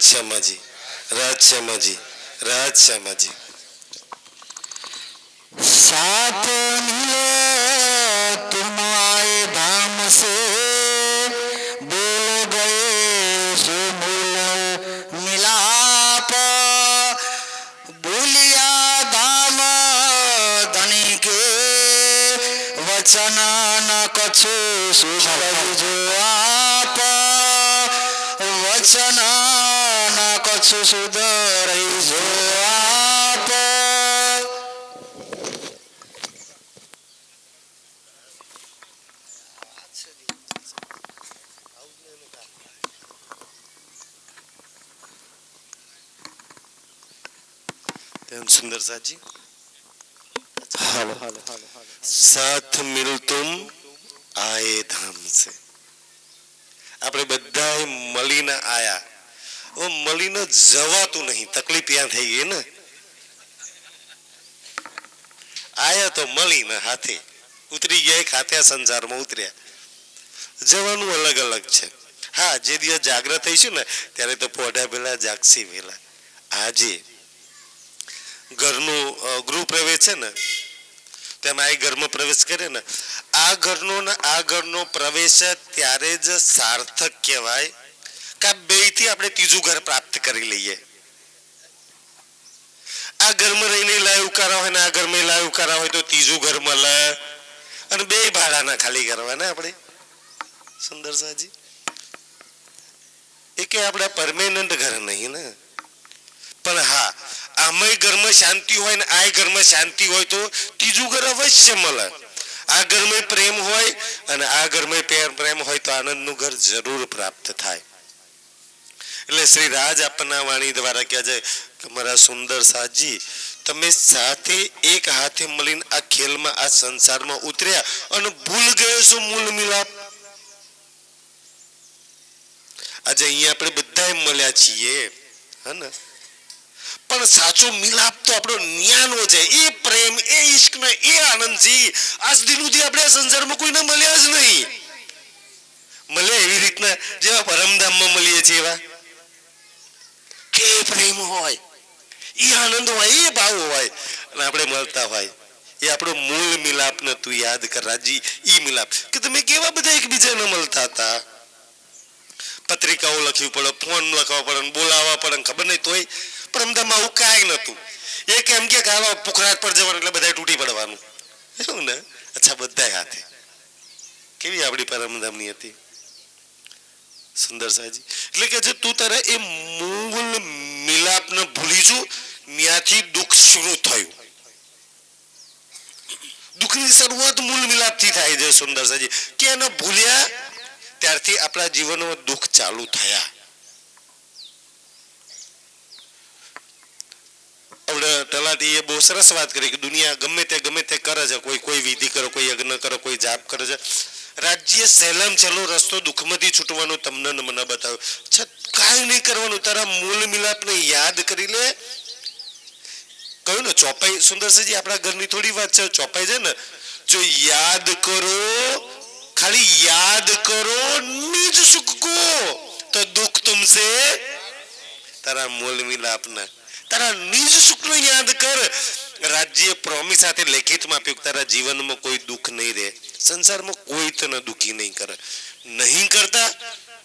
श्यामाजी, राज श्यामाजी, राज श्यामाजी। साथ मिले तुम आए धाम से, बोल गए सो मूल मिलाप, भूलिया धाम धनी के वचन न कछु सुधरई जो आप, वचन न कछु सुधरई जो आप। सुंदर सा जी, साथ मिल तुम आए धाम से। આપણે બધાએ મળીને આયા, ઓ મળીને જવાતું નહીં, તકલીફ ત્યાં થઈ ગઈ ને। આયા તો મળીને હાથે ઉતરી ગયા, ખાતે સંસારમાં ઉતર્યા, જવાનું અલગ અલગ છે। હા, જે દિવસ જાગ્રત થઈશું ને ત્યારે તો પોઢા પેલા જાગસી વેલા। આજે ઘરનું ગૃહ પ્રવેશ છે ને, તેમાં આ ઘરમાં પ્રવેશ કરે ને, આ ઘરનો ને આ ઘરનો પ્રવેશ ત્યારે જ સાર્થક કહેવાય કે બેયથી આપણે ત્રીજું ઘર પ્રાપ્ત કરી લઈએ। આ ઘરમાં રહીને લાય ઉકારા હોય ને આ ઘરમાં લાય ઉકારા હોય તો ત્રીજું ઘર મળે, અને બે ભાડાના ખાલી કરવાના આપણે। સુંદર સાજી, એ કે આપણા પરમેનન્ટ ઘર નહીં ને, પણ હા આમાંય ઘરમાં શાંતિ હોય ને આ ઘરમાં શાંતિ હોય તો ત્રીજું ઘર અવશ્ય મળે। આ ઘરમાં પ્રેમ હોય અને આ ઘરમાં પ્રેમ હોય તો આનંદનું ઘર જરૂર પ્રાપ્ત થાય। એટલે શ્રી રાજ આપના વાણી દ્વારા કહે છે કે મારા સુંદર સાજી, તમે સાથે એક હાથે મળીને આ ખેલમાં આ સંસારમાં ઉતર્યા અને ભૂલ ગયો છો મૂળ મિલાપ। આજે અહીંયા આપણે બધા મળ્યા છીએ, હે ને, પણ સાચો મિલાપ તો આપણો ન્યાનો છે, એ પ્રેમ, એ ઈશ્ક ને એ આનંદ છે આજ દિન સુધી આપણે સંસારમાં કોઈને મળ્યા જ નહીં। મળે એવી રીતના જેવા પરમધામમાં મળીએ છીએ એવા કે પ્રેમ હોય, એ આનંદ હોય, એ ભાવ હોય, અને આપણે મળતા હોય, એ આપણો મૂળ મિલાપ ને તું યાદ કર રાજી। ઈ મિલાપ કે તમે કેવા બધા એકબીજાને મળતા હતા, પત્રિકાઓ લખવી પડે, ફોન લખવા પડે, બોલાવવા પડે, ખબર નહીં તોય પરમધામમાં આવું કાંઈ નતું। એક એમ કે હાલો પુખરાજ પર જવાનું એટલે બધા તૂટી પડવાનું, એવું ને। અચ્છા, બધા હાથે કેવી આપણી પરમધામની હતી સુંદર સાજી। એટલે કે જે તું તારે એ મૂળ મિલાપને ભૂલી છું, ત્યાંથી દુઃખ શરૂ થયું। દુઃખની શરૂઆત મૂળ મિલાપથી થાય છે સુંદર સાજી, કે એને ભૂલ્યા ત્યારથી આપણા જીવનમાં દુઃખ ચાલુ થયા। તલાટીએ બહુ સરસ વાત કરી કે દુનિયા ગમે તે કરે છે, કોઈ વિધિ કરે, કોઈ યજ્ઞ કરે, કોઈ જાપ કરે છે, રાજ્ય સહેલામ સહેલો રસ્તો દુઃખમાંથી છૂટવાનો તમને મને બતાવ્યો છે। કાંઈ નહીં કરવાનું, તારા મૂળ મિલાપને યાદ કરી લે। કહ્યું ને ચોપાઈ, સુંદરસિંહજી આપણા ઘરની થોડી વાત છે, ચોપાઈ છે ને, જો યાદ કરો, ખાલી યાદ કરો નિજ સુખ को तो दुख तुमसे, તારા મૂળ મિલાપના તારા નિજ સુખનો યાદ કર। રાજ્ય પ્રોમિસ સાથે લેખિતમાં આપ્યું કે તારા જીવનમાં કોઈ દુઃખ નહીં રહે, સંસારમાં કોઈ તને દુઃખી નહીં કરે। નહીં કરતા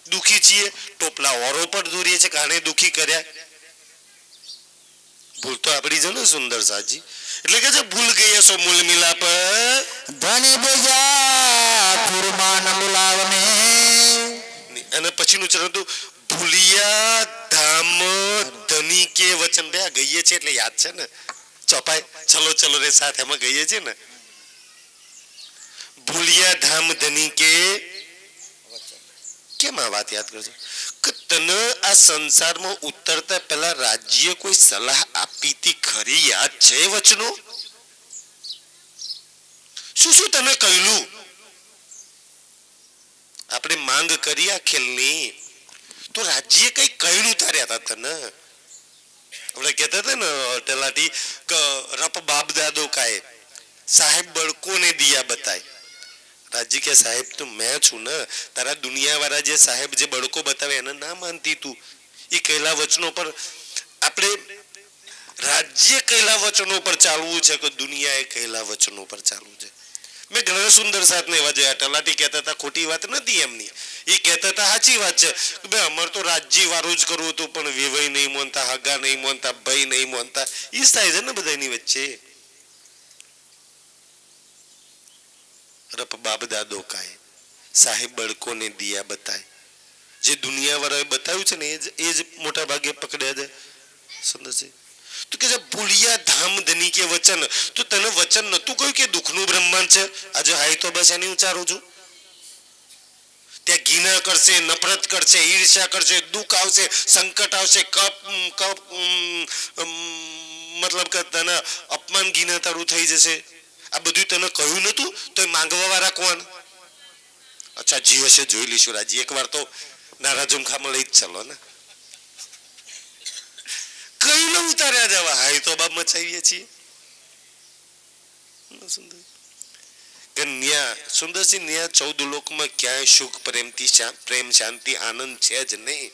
દુઃખી છીએ, ટોપલા ઓરો પર દોરીએ છે કે આને દુઃખી કર્યા, ભૂલ તો આપણી છે ને સુંદર સાજી। એટલે કે ભૂલ ગયા છો મૂળ મિલાપ, ધની બેજા પુરમાન મિલાવને, અને પછીનું ચરણ તો ભૂલિયા ધામ ધની કે વચન। બે ગઈએ છે એટલે યાદ છે ને, ચોપાઈ ચલો ચલો રે સાથ એમાં ગઈએ છે ને, ભૂલિયા ધામ ધની કે કેમ આ વાત યાદ કરજો કે તને આ સંસારમાં ઉતરતા પહેલા રાજ્ય કોઈ સલાહ આપી હતી ખરી, યાદ છે વચનો? શું શું તને કહ્યું? આપણે માંગ કરી આ ખેલની તો રાજ્ય કઈ કહ્યું તાર્યા હતા તને? આપણે કહેતા હતા ને તલાટી કે રપ બાપ દાદો કાય સાહેબ બળકો ને દિયા બતાય। રાજ્ય કે સાહેબ તો મેં છું ને, તારા દુનિયા વાળા જે સાહેબ જે બળકો બતાવે એને ના માનતી તું, એ કહેલા વચનો પર આપણે રાજ્ય કહેલા વચનો પર ચાલવું છે કે દુનિયા એ કહેલા વચનો પર ચાલવું છે? મેં ઘણા સુંદર સાથને એવા જોયા. તલાટી કહેતા હતા ખોટી વાત નથી એમની, એ કહેતા હતા સાચી વાત છે કે ભાઈ અમારે તો રાજ્ય વાળું જ કરવું હતું, પણ વેવાઈ નહીં માનતા, હગા નહીં માનતા, ભાઈ નહીં માનતા. એ જ થાય છે ને બધાની વચ્ચે. રપ બાપ દાદો કાય, સાહેબ બળકો ને દિયા બતાય. જે દુનિયા વાળાએ બતાવ્યું છે ને એ જ મોટા ભાગે પકડ્યા છે. સુંદર છે. તો કે ભૂલિયા ધામ ધની કે વચન, તો તને વચન નતું કહ્યું કે દુઃખનું બ્રહ્માંડ છે? આજે હાઈ તો બસ એની ઉચ્ચારું છું. ત્યાં ઘીના કરશે, નફરત કરશે, ઈર્ષ્યા કરશે, દુઃખ આવશે, સંકટ આવશે, મતલબ કે તને અપમાન ઘીના તારું થઈ જશે. આ બધું તને કહ્યું નતું તો માંગવા વાળા કોણ? અચ્છા જી હશે જોઈ લઈશું રાજી, એકવાર તો નારા ઝુમખામાં લઈ જ ચાલો ને. કઈ ન ઉતાર્યા જવા, હાઈ તો બાપ મચાવીએ છીએ. સુંદરસિંહ ન્યા 14 લોકમાં ક્યાંય સુખ પ્રેમ શાંતિ આનંદ છે જ નહીં.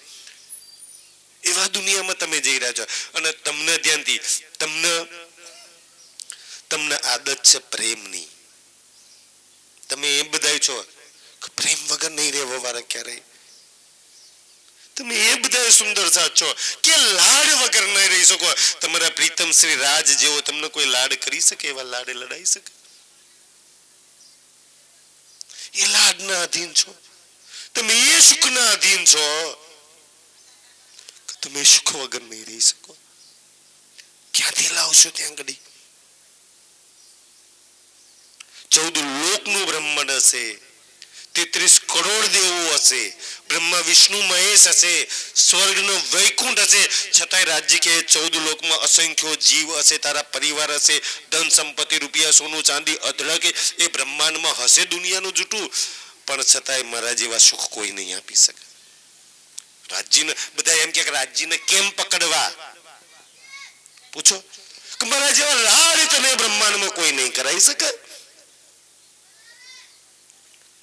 એવા દુનિયામાં તમે જઈ રહ્યા છો અને તમને ધ્યાનથી તમને આદત છે પ્રેમની. તમે એમ બધા છો પ્રેમ વગર નહીં રહેવા વાળા ક્યારેય. તમે એ બધા સુંદર સાથ છો કે લાડ વગર નહીં રહી શકો. તમારા પ્રીતમ શ્રી રાજ જેવો તમને કોઈ લાડ કરી શકે? એવા લાડે લડાઈ શકે? એ લાડના અધીન છો તમે, એ સુખના અધીન છો. તમે સુખ વગર નહીં રહી શકો. ક્યાંથી લાવશો ત્યાં ઘડી? 14 લોકનું બ્રહ્માંડ હશે, 33 કરોડ દેવો હશે, બ્રહ્મા વિષ્ણુ મહેશ હશે, સ્વર્ગનો વૈકુંઠ હશે, છતાંય રાજ્ય કે 14 લોકમાં અસંખ્યો જીવ હશે, તારા પરિવાર હશે, ધન સંપત્તિ રૂપિયા સોનું ચાંદી અધળકે એ બ્રહ્માંડમાં હશે દુનિયાનું જૂઠું, પણ છતાંય મારા જેવા સુખ કોઈ નહીં આપી શકે. રાજ્યને બધા એમ કે રાજ્યને કેમ પકડવા? પૂછો કે મારા જેવા લાડ તને બ્રહ્માંડમાં કોઈ નહીં કરાવી શકે.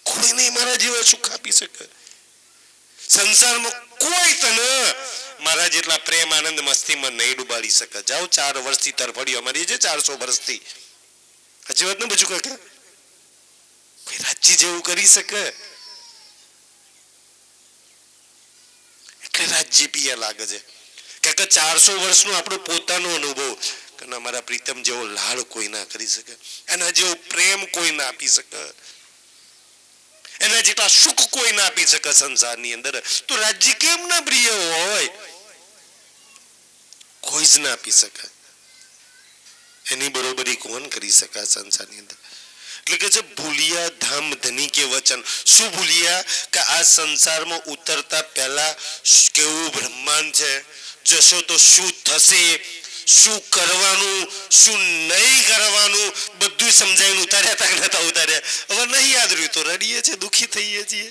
કોઈ નહીં મારા જેવા સુખ આપી શકે. સંસારમાં કોઈ તને મારા જેટલા પ્રેમ આનંદ મસ્તીમાં નહીં ડુબાડી શકે. જાઓ 4 વર્ષથી તરફડીઓ અમારી છે 400 વર્ષથી. સાચી વાત ને બધું કાકા? કોઈ રાજ્ય જેવું કરી શકે? એટલે રાજ્ય પિયા લાગે છે કાકા. 400 વર્ષનો આપણો પોતાનો અનુભવ કે અમારા પ્રીતમ જેવો લાડ કોઈ ના કરી શકે, એના જેવો પ્રેમ કોઈ ના આપી શકે, એના જેટલા સુખ કોઈ ના આપી શકે સંસારની અંદર. તો રાજ્ય કેમ ના પ્રિય હોય? કોઈ જ ના આપી શકે. એની બરોબરી કોણ કરી શકે સંસારની અંદર? એટલે કે જે ભૂલિયા ધામ ધની કે વચન. શું ભૂલિયા? કે આ સંસારમાં ઉતરતા પહેલા કેવું બ્રહ્માંડ છે, જશો તો શું થશે, શું કરવાનું, શું નહીં કરવાનું, બધું સમજાવીને ઉતાર્યા તા નતા ઉતાર્યા. હવે નહીં યાદ રહ્યું તો રડીએ છીએ, દુઃખી થઈએ છીએ.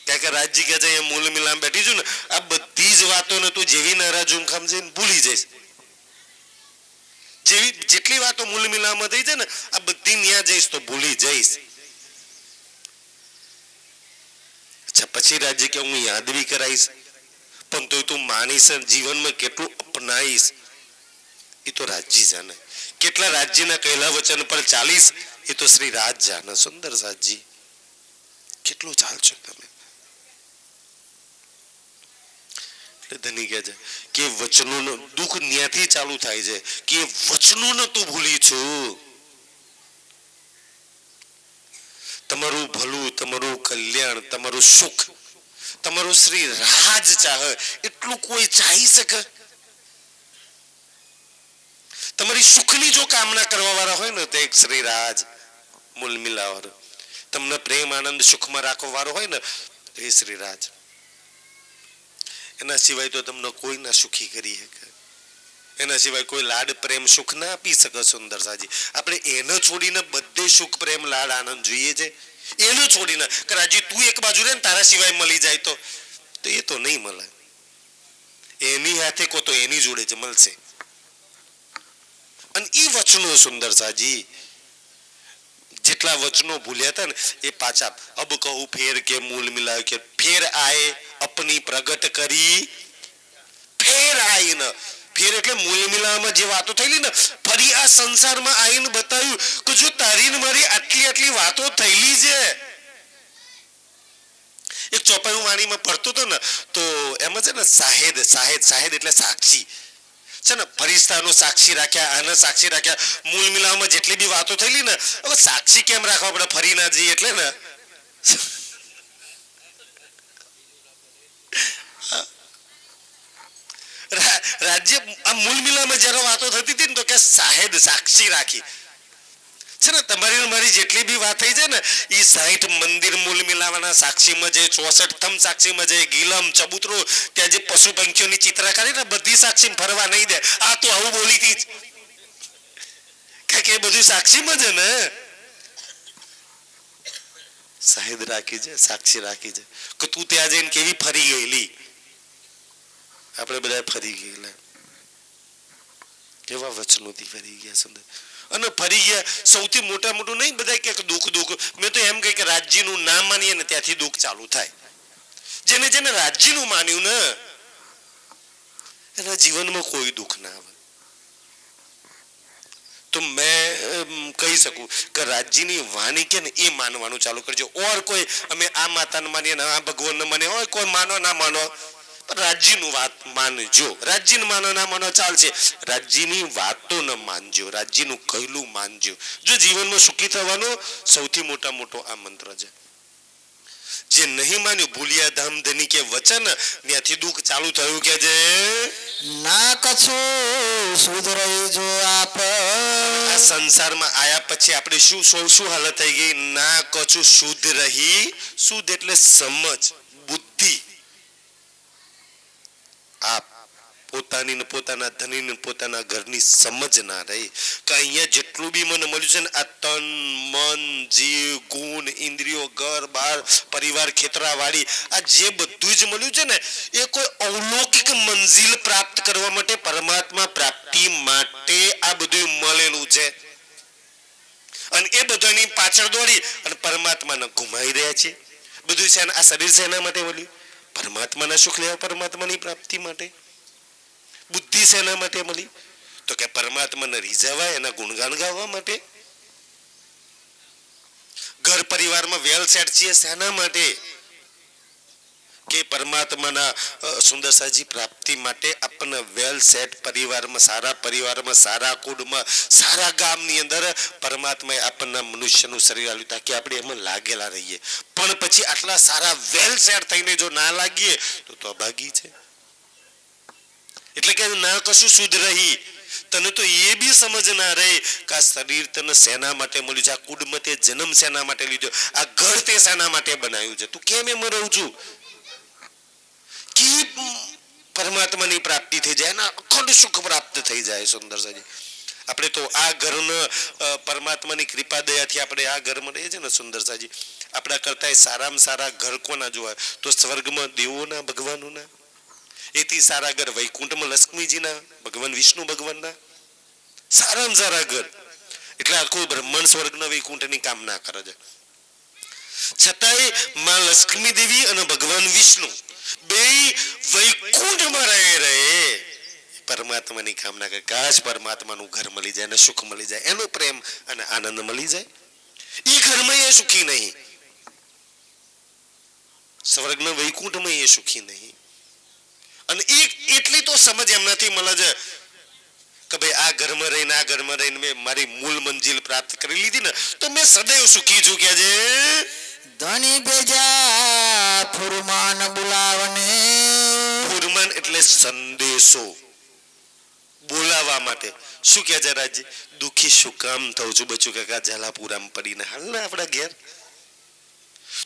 કારણ કે રાજ્ય કે છે મૂલ મિલામ બેઠી છું ને, આ બધી જ વાતોને તું જેવી નારા ઝુમખામ છે ભૂલી જઈશ. જેટલી વાતો મૂલ મિલામાં થઈ છે ને, આ બધી ન્યા જઈશ તો ભૂલી જઈશ. અચ્છા પછી રાજ્ય કે હું યાદ બી કરાવીશ, પણ તો તું માનીશ જીવનમાં કેટલું અપનાવીશ એ તો રાજ્ય જાણે. કેટલા રાજ્યના કહેલા વચન પર ચાલીશ એ તો શ્રી રાજ જાણે. સુંદર સાજી કેટલું ચાલશો તમે? એટલે ધની કહે છે કે વચનોનું દુઃખ ન્યાથી ચાલુ થાય છે કે વચનોને તું ભૂલી છું. તમારું ભલું, તમારું કલ્યાણ, તમારું સુખ, તમારું શ્રી રાજ ચાહે એટલું કોઈ ચાહી શકે? તમારી સુખની જો કામના કરવા વાળા હોય ને તો એક શ્રી રાજ મૂલ મિલાવર. તમને પ્રેમ આનંદ સુખમાં રાખવા વાળો હોય ને તો એ શ્રી રાજ. એના સિવાય તો તમને કોઈ ના સુખી કરી શકે. એના સિવાય કોઈ લાડ પ્રેમ સુખ ના આપી શકે. સુંદર સાજી આપણે એને છોડીને બધે સુખ પ્રેમ લાડ આનંદ જોઈએ છે. એને છોડીને કે રાજી તું એક બાજુ રહે ને તારા સિવાય મળી જાય તો એ તો નહીં મળે. એની હાથે કો તો એની જોડે જ મળશે. અને એ વચનો સુંદર સાજી જેટલા વચનો ભૂલ્યા હતા ને એ પાછા અબ કહું ફેર કે મૂલ મિલાવ કે ફેર આए અપની પ્રગટ કરી ફેર આઈને, ફેર એટલે મૂળ મિલામાં જે વાતો થયેલી ને, ફરી આ સંસારમાં આવીને બતાવ્યું કે જો તારી ને મારી આટલી આટલી વાતો થયેલી છે. એક ચોપાઈ હું વાણીમાં પડતો હતો ને, તો એમાં છે ને સાહેદ સાહેદ સાહેદ એટલે સાક્ષી છે ને, ફરિશ્તાનો સાક્ષી રાખ્યા, આને સાક્ષી રાખ્યા. મૂળ મિલામાં જેટલી બી વાતો થયેલી ને, હવે સાક્ષી કેમ રાખવા પડે, ફરી ના જઈએ એટલે ને. રાજ્ય આ મૂળ મિલામાં જયારે વાતો થતી હતી ને, તો કે સાહેદ સાક્ષી રાખી છે ને, તમારી ને મારી જેટલી બી વાત થઈ છે ને, એ 60 મંદિર મૂળ મિલાવાના સાક્ષીમાં જે 64 થમ સાક્ષીમાં જે ગીલમ ચબૂતરો ત્યાં જે પશુ પંખીઓની ચિત્રકારી ને, બધી સાક્ષી ફરવા નહીં દે. આ તો આવું બોલી હતી કે બધું સાક્ષીમાં છે ને, સાહેદ રાખી છે, સાક્ષી રાખી છે કે તું ત્યાં જઈને કેવી ફરી ગયેલી. આપણે બધા ફરી ગયેલા, કેવા વચનોથી ફરી ગયા સુંદર. અને ફરી ગયા સૌથી મોટા મોટું નહીં, બધા કે દુઃખ દુઃખ. મેં તો એમ કહી કે રાજ્યનું નામ માનીએ ને ત્યાંથી દુઃખ ચાલુ થાય. જેને જેને રાજ્યનું માન્યું ને, એના જીવનમાં કોઈ દુઃખ ના આવે. તો મેં કહી શકું કે રાજ્યની વાણી કે ને એ માનવાનું ચાલુ કરજો. ઓર કોઈ અમે આ માતાને માનીએ ને આ ભગવાનને માનીએ, હોય કોઈ માનો ના માનો, રાજ્યનું વાત માનજો. રાજ્યનું માનો ના માનો ચાલશે, રાજ્યની વાતો ન માનજો, રાજ્યનું કહેલું માનજો. જો જીવનમાં સુખી થવાનો સૌથી મોટો આ મંત્ર છે. જે નહીં માન્યું, ભૂલિયા ધામ ધની કે વચન, ત્યાંથી દુઃખ ચાલુ થયું કે જે ના કછું સુધરે જો આપ. આ સંસારમાં આયા પછી આપણે શું હાલત થઈ ગઈ? ના કછું શુદ્ધ રહી. શુદ્ધ એટલે સમજ, બુદ્ધિ. આ પોતાની ને પોતાના ધની ને પોતાના ઘરની સમજ ના રહી કે અહીંયા જેટલું બી મને મળ્યું છે ને, આ તન મન જીવ ગુણ ઇન્દ્રિયો ઘર બાર પરિવાર ખેતરાવાડી, આ જે બધું જ મળ્યું છે ને, એ કોઈ અવલૌકિક મંજિલ પ્રાપ્ત કરવા માટે, પરમાત્મા પ્રાપ્તિ માટે આ બધું મળેલું છે. અને એ બધાની પાછળ દોડી અને પરમાત્માને ગુમાઈ રહ્યા છે. બધું છે આ શરીર છે એના માટે મળ્યું, પરમાત્માના સુખ લેવા, પરમાત્માની પ્રાપ્તિ માટે. બુદ્ધિ શેના માટે મળી? તો કે પરમાત્માને રીઝાવાય, એના ગુણગાન ગાવા માટે. ઘર પરિવારમાં વેલ સેટ છીએ શેના માટે? કે પરમાત્માના સુંદરસાજી પ્રાપ્તિ માટે આપણને વેલ સેટ પરિવારમાં સારા કુટુંબમાં સારા ગામની અંદર પરમાત્માએ આપણને મનુષ્યનું શરીર આપ્યું તાકે આપણે એમાં લાગેલા રહીએ. પણ પછી આટલા સારા વેલ સેટ થઈને જો ના લાગીએ તો અભાગી છે. એટલે કે ના કશું શુદ્ધ રહી. તને તો એ બી સમજ ના રહે કે આ શરીર તને શેના માટે મળ્યું છે, આ કુટુંબ તે જન્મ શેના માટે લીધો, આ ઘર તે શેના માટે બનાવ્યું છે, તું કેમ એમ રહું છું? કે પરમાત્માની પ્રાપ્તિ થઈ જાય, એના અખંડ સુખ પ્રાપ્ત થઈ જાય. સુંદર સાજી, આપણે તો આ ઘરને પરમાત્માની કૃપા દયાથી આપણે આ ઘરમાં રહીએ છીએ ને સુંદર સાજી, આપણા કરતા સારામાં સારા ઘર કોના જોવા? તો સ્વર્ગમાં દેવોના, ભગવાનોના. એથી સારા ઘર વૈકુંઠમાં લક્ષ્મીજીના, ભગવાન વિષ્ણુ ભગવાનના સારામાં સારા ઘર. એટલે આખું બ્રહ્માંડ સ્વર્ગના વૈકુંઠની કામના કરે છે. છતાંય માં લક્ષ્મી દેવી અને ભગવાન વિષ્ણુ બે વૈકુંઠમાં રહે પરમાત્માની કામના કરે. કાશ પરમાત્માનું ઘર મળી જાય અને સુખ મળી જાય, એનો પ્રેમ અને આનંદ મળી જાય. એ ઘરમાં એ સુખી નહીં, સ્વર્ગના વૈકુંઠમાં એ સુખી નહીં. અને એટલી તો સમજ એમનાથી મળે છે કે ભાઈ આ ઘરમાં રહીને મેં મારી મૂળ મંજિલ પ્રાપ્ત કરી લીધી ને, તો મેં સદૈવ સુખી છું. કે છે ધની બેજા ફુરમાન બોલાવને. ફુરમાન એટલે સંદેશો, બોલાવા માટે. શું કે છે રાજજી? દુખી શું કામ થઉં છું બચ્ચું કાકા, ઝાલાપુરામ પડીને હાલ ને આપણા ઘેર.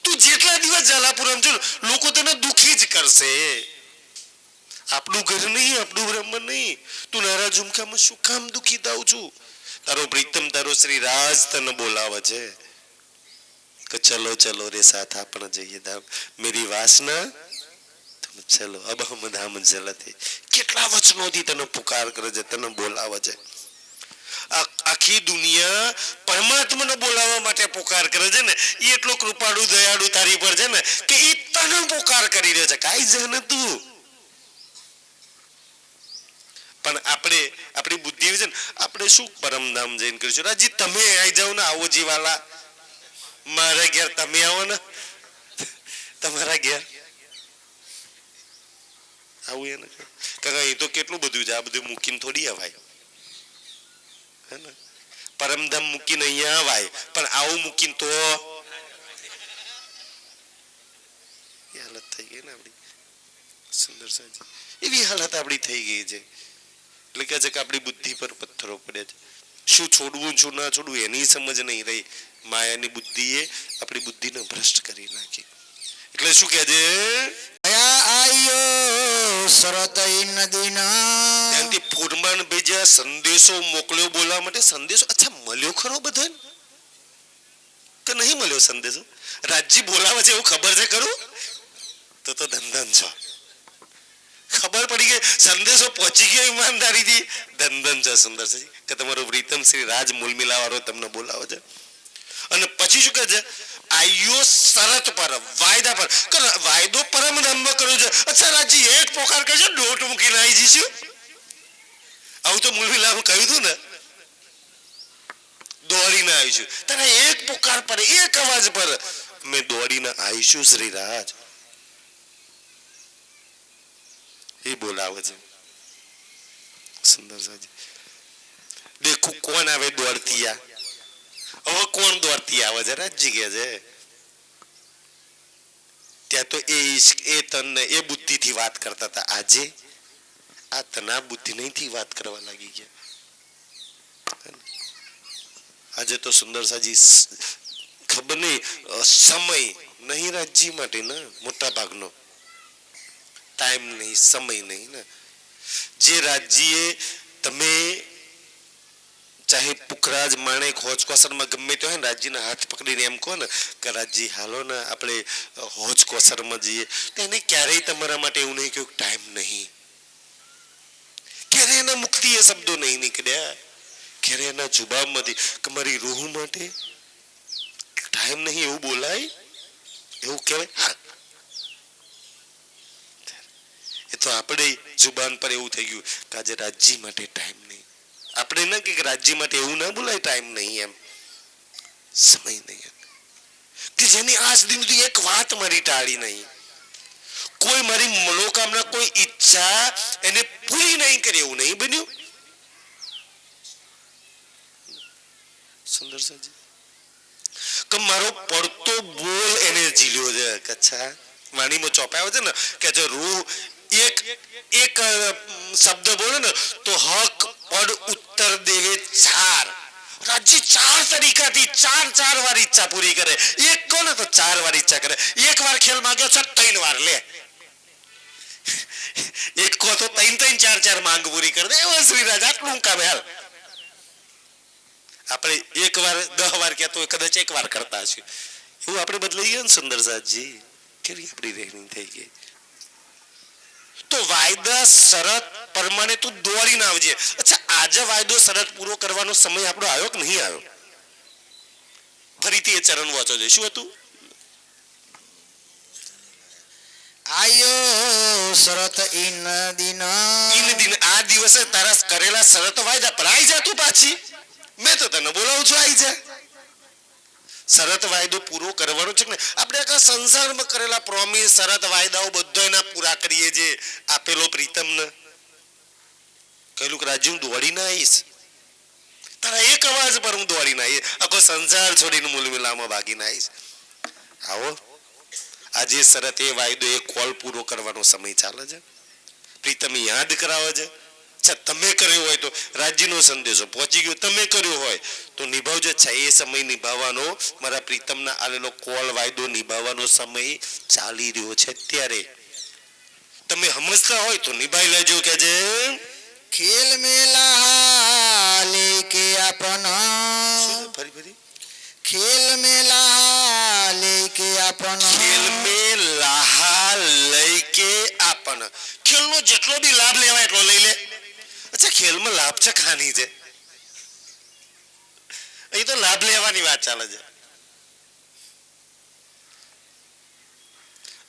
તું જેટલા દિવસ ઝાલાપુરામ છું, લોકો તને દુખી જ કરશે. આપણું ઘર નહીં, આપણું બ્રહ્મ નહીં. તું નારા ઝુમખામાં શું કામ દુખી થાવ છું? તારો પ્રીતમ, તારો શ્રી રાજ તને બોલાવે છે કે ચલો ચલો રે સાથ આપણે જઈએ ધામ, મેરી વાસના ચલો અબ હમ ધામ ચલતે. કેટલા વચનોથી તને પુકાર કરે છે, તને બોલાવે છે. આખી દુનિયા પરમાત્માને બોલાવવા માટે પોકાર કરે છે ને એ એટલો કૃપાળુ દયાળુ તારી પર છે ને કે એ તને પોકાર કરી રહ્યો છે કાઈ જાણે તું. પણ આપણે આપણી બુદ્ધિ છે ને આપણે શું પરમધામ જઈને કરીશું. રાજી તમે આવી જાઓ ને આવો જીવાલા મારા ઘેર તમે આવો ને તમારા ઘેર આવું એને કારણ અહીં તો કેટલું બધું છે આ બધું મૂકીને થોડી અવાય હે ને પરમધામ મૂકીને અહીંયા અવાય પણ આવું મૂકીને તો હાલત થઈ ગઈ ને આપણી સુંદર સાજી એવી હાલત આપણી થઈ ગઈ છે એટલે કહે છે કે આપણી બુદ્ધિ પર પથ્થરો પડે છે શું છોડવું શું ના છોડવું એની સમજ નહીં રહી માયાની બુદ્ધિએ આપણી બુદ્ધિને ભ્રષ્ટ કરી નાખી એટલે શું કહે છે ત્યાંથી ફોરમાન ભેજ્યા સંદેશો મોકલ્યો બોલવા માટે સંદેશો અચ્છા મળ્યો ખરો બધાને કે નહીં મળ્યો સંદેશો રાજજી બોલાવે છે એવું ખબર છે ખરું તો ધંધન છો ખબર પડી ગઈ સંદેશો પહોંચી ગયો ઈમાનદારીથી ધંધન છે સુંદર છે કે તમારો પ્રીતમ શ્રી રાજ મૂલમિલા વાળો તમને બોલાવે છે અને પછી શું કહે છે આયો શરત પર વાયદા પર વાયદો પરમધામમાં કર્યો છે અચ્છા રાજજી એક પોકાર કરશે દોટ મૂકીને આવી જઈશું આવું તો મૂલમિલામાં કહ્યું હતું ને દોડીને આવીશું તારા એક પોકાર પર એક અવાજ પર મેં દોડીને આવીશું શ્રી રાજ એ બોલાવે છે સુંદર સાજી દેખું કોણ આવે દોડતી આ હવે કોણ દોડતી આવે છે રાજજી કે છે ત્યાં તો એ ઈશ્ક એ તન એ બુદ્ધિ થી વાત કરતા હતા આજે આ તના બુદ્ધિ નહીં વાત કરવા લાગી ગયા આજે તો સુંદર સાજી ખબર નહીં સમય નહીં રાજજી માટે ને મોટા ભાગનો ટાઈમ નહીં સમય નહીં ને જે રાજ્યએ તમે ચાહે પુખરાજ માણેક હોજકોસરમાં ગમે તે હોય ને રાજ્યના હાથ પકડીને એમ કહો ને કે રાજ્ય હાલો ને આપણે હોજકોસરમાં જઈએ તો એને ક્યારેય તમારા માટે એવું નહીં કહ્યું ટાઈમ નહીં ક્યારે એના મુક્તિ એ શબ્દો નહીં નીકળ્યા ક્યારે એના જુબાબમાંથી કે મારી રૂહ માટે ટાઈમ નહીં એવું બોલાય એવું કહેવાય એ તો આપણે જુબાન પર એવું થઈ ગયું કે આજે રાજ્ય માટે ટાઈમ નહીં આપણે ના કે રાજ્ય માટે એવું ના બોલાય ટાઈમ નહીં એમ સમય નહીં કે જેની આજ દિન સુધી એક વાત મારી ટાળી નહીં કોઈ મારી મનોકામના કોઈ ઈચ્છા એને પૂરી નહીં કરી એવું નહીં બન્યું સુંદર સાજી કે મારો પડતો બોલ એને ઝીલ્યો છે કચ્છા વાણીમાં ચોપાયો છે ને કે જો રૂહ એક એક શબ્દ બોલે ને તો હક પડ ઉત્તર દેવે ચાર રાજ્ય ચાર તરીકાથી ચાર વાર ઈચ્છા પૂરી કરે એક કહો ને તો 4 વાર ઈચ્છા કરે એક વાર ખેલ માંગ્યો છે 3 વાર લે એક કહો તો 3 4 માંગ પૂરી કરે એવો શ્રીરાજ આટલું કામ હાલ આપણે એક વાર 10 વાર કહેતો કદાચ એક વાર કરતા હશે એવું આપણે બદલાઈ ગયા ને સુંદર સાજી કેવી આપણી રહેણી થઈ ગઈ તો વાયદા શરત પ્રમાણે તું દોડીને આવજે અચ્છા આજે વાયદો શરત પૂરો કરવાનો સમય આપણો આવ્યો કે નહીં આવ્યો ફરીથી એ ચરણ વાંચો છે શું હતું આયો શરત ઇન દિન આ દિવસે તારા કરેલા શરત વાયદા પર આવી જા તું પાછી મેં તો તને બોલાવું છું આવી જા શરત વાયદો પૂરો કરવાનો છે ને આપણે આખા સંસારમાં કરેલા પ્રોમિસ શરત વાયદાઓ બધો એના પૂરા કરીએ જે આપેલો પ્રીતમને કહેલું કે રાજ્ય હું દોડીને આવીશ તારા એક અવાજ પર હું દોડીને આવીશ આખો સંસાર છોડીને મૂલમિલામાં ભાગીને આવીશ આવો આજે શરત એ વાયદો એ કોલ પૂરો કરવાનો સમય ચાલે છે પ્રીતમ યાદ કરાવે છે તમે કર્યો હોય તો રાજ્યનો સંદેશો પહોંચી ગયો તમે કર્યો હોય તો નિભાવજો છે એ સમય નિભાવવાનો મારા પ્રીતમના આલેલો કોલ વાયદો નિભાવવાનો સમય ચાલી રહ્યો છે ત્યારે તમે સમજતા હોય તો નિભાઈ લેજો કે જે ખેલ મેલા લેકે આપના ફરી ખેલ મેલા લેકે આપના ખેલ में लाहा लई के आपन खेलનો જેટલો બી લાભ લેવાય એટલો લઈ લે અચ્છા ખેલમાં લાભ છે ખાની છે અહીં તો લાભ લેવાની વાત ચાલે છે.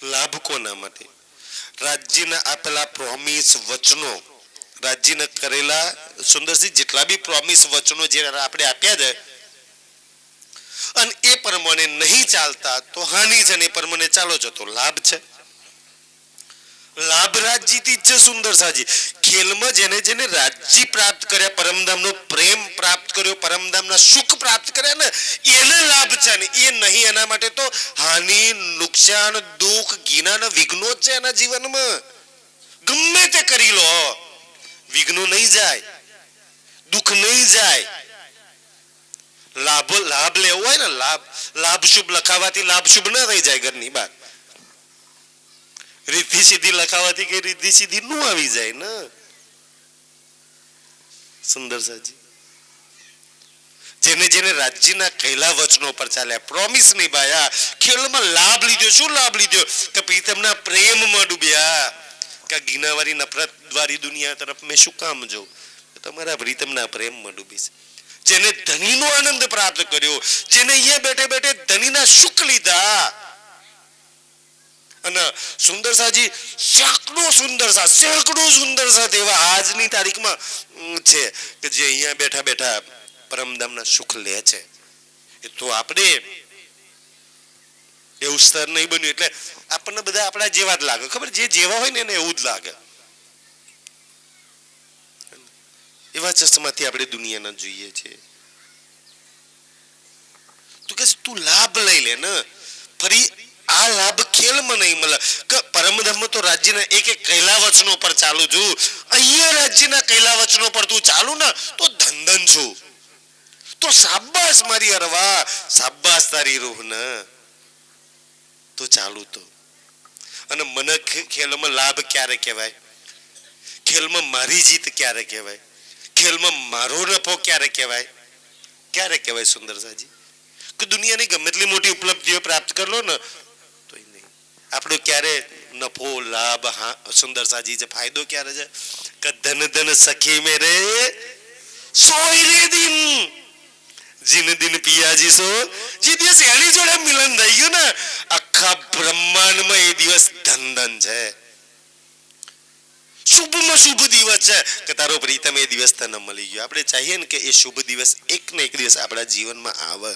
લાભ કોના માટે? રાજ્યના આપેલા પ્રોમિસ વચનો, રાજ્યને કરેલા સુંદરસિંહ જેટલા બી પ્રોમિસ વચનો જે આપણે આપ્યા છે અને એ પ્રમાણે નહીં ચાલતા તો હાનિ છે ને એ પ્રમાણે ચાલો છો તો લાભ છે. લાભ રાજ્યથી જ છે સુંદર સાજી. ખેલમાં જેને જેને રાજ્ય પ્રાપ્ત કર્યા, પરમધામનો પ્રેમ પ્રાપ્ત કર્યો, પરમધામના સુખ પ્રાપ્ત કર્યા ને એને લાભ છે ને એ નહીં. એના માટે તો હાનિ, નુકસાન, દુઃખ, ઘીના વિઘ્નો જ છે એના જીવનમાં. ગમે તે કરી લો, વિઘ્નો નહીં જાય, દુઃખ નહીં જાય. લાભ લેવો હોય ને, લાભ શુભ લખાવાથી લાભ શુભ ના થઈ જાય ઘરની બહાર. રીતિ સીધી લખાવાથી કે રીતિ સીધી નું આવી જાય ને. સુંદર સાજી જેને જેને રાજ્યના કહેલા વચનો પર ચાલ્યા, પ્રોમિસ નિભાયા, ખેલમાં લાભ લીધો. શું લાભ લીધો? કે પ્રીતમના પ્રેમમાં ડૂબ્યા. કે ગીનાવાળી નફરત વાળી દુનિયા તરફ મેં શું કામ જોઉં? તમારા પ્રીતમના પ્રેમમાં ડૂબીશ. જેને ધનીનો આનંદ પ્રાપ્ત કર્યો, જેને અહીંયા બેઠે બેઠે ધનીના સુખ લીધા. અને સુંદર સાજી સેંકડો સુંદર સાથ એવા આજની તારીખમાં છે કે જે અહીંયા બેઠા બેઠા પરમધામના સુખ લે છે. એ તો આપણે એવું સ્તર નહીં બન્યું એટલે આપણને બધા આપણા જેવા જ લાગે. ખબર, જે જેવા હોય ને એને એવું જ લાગે. એવા ચશ્માથી આપણે દુનિયાના જોઈએ છે. તું કે તું લાભ લઈ લે ને, ફરી આ લાભ ખેલમાં નહીં મળે. કે પરમધામ તો રાજ્યના એક એક કહેલા વચનો પર ચાલુ છું. અહીંયા રાજ્યના કહેલા વચનો પર તું ચાલુ ને તો ધન છું. તો શાબાશ મારી અરવા, શાબાશ તારી રૂહ ને તો ચાલુ તો. અને મને ખેલમાં લાભ ક્યારે કહેવાય? ખેલમાં મારી જીત ક્યારે કહેવાય? ખેલમાં મારો નફો ક્યારે કહેવાય? ક્યારે કહેવાય સુંદર સાજી? કે દુનિયાની ગમે એટલી મોટી ઉપલબ્ધિઓ પ્રાપ્ત કરી લો ને તો નહીં. આપણો ક્યારે નફો, લાભ, હા સુંદર સાજી છે, ફાયદો ક્યારે છે? કે ધન ધન સખી મેરે સોયરે દિન જીન દિન પિયાજી સો. જે દિવસ એની જોડે મિલન થઈ ગયું ને આખા બ્રહ્માંડમાં એ દિવસ ધન છે. શુભમાં શુભ દિવસ છે કે તારો પ્રીતમ એ દિવસ તને મળી ગયો. આપણે ચાહીએ ને કે એ શુભ દિવસ એક ને એક દિવસ આપણા જીવનમાં આવે.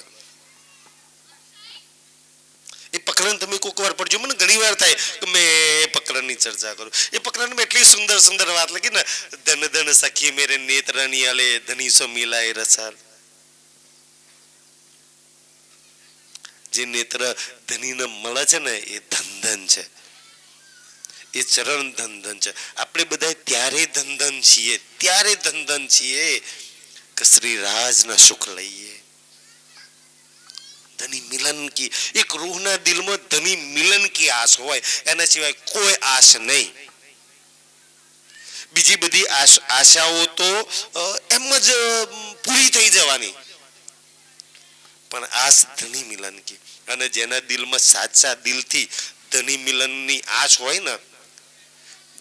એ પ્રકરણ તમે કોઈક વાર પડજો. મને ઘણી વાર થાય કે મેં એ પ્રકરણની ચર્ચા કરું. એ પ્રકરણમાં એટલી સુંદર વાત લખી ને, ધન ધન સખી મેરે નેત્રની આલે ધની સો મિલાય રસાર. જે નેત્ર ધનીને મળે છે ને એ ધન છે, એ ચરણ ધન છે. આપણે બધા ત્યારે ધન છીએ કે શ્રી રાજના સુખ લઈએ. ધની મિલન કી એક રૂહના દિલમાં ધની મિલન કી આશ હોય, એના સિવાય કોઈ આશ નહીં. બીજી બધી આશાઓ તો એમ જ પૂરી થઈ જવાની, પણ આશ ધની મિલન કી. અને જેના દિલમાં સાચા દિલથી ધની મિલનની આશ હોય ને,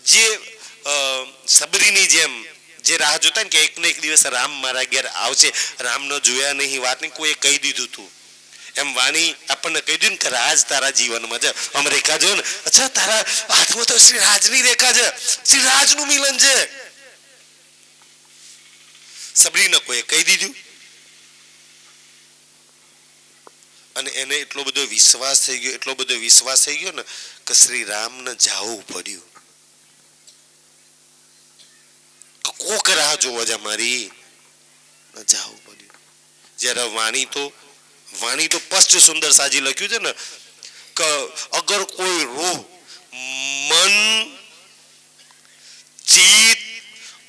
જે સબરીની જેમ જે રાહ જોતા ને કે એક ને એક દિવસ રામ મારા ઘેર આવશે, રામ ન જોયા નહીં વાત નહીં, કોઈ કહી દીધું તું એમ વાણી આપણને કહી દીધું કે રાજ તારા જીવનમાં છે. આમ રેખા જો ને, અચ્છા તારા હાથમાં તો શ્રી રાજની રેખા છે, શ્રી રાજનું મિલન છે. સબરીને કોઈ કહી દીધું અને એને એટલો બધો વિશ્વાસ થઈ ગયો ને કે શ્રી રામને જાવું પડ્યું. કોક રાહ જોવા છે મારી, જાવું પડ્યું. જ્યારે વાણી તો સ્પષ્ટ સુંદર સાજી લખ્યું છે ને કે અગર કોઈ રૂહ મન, ચિત્ત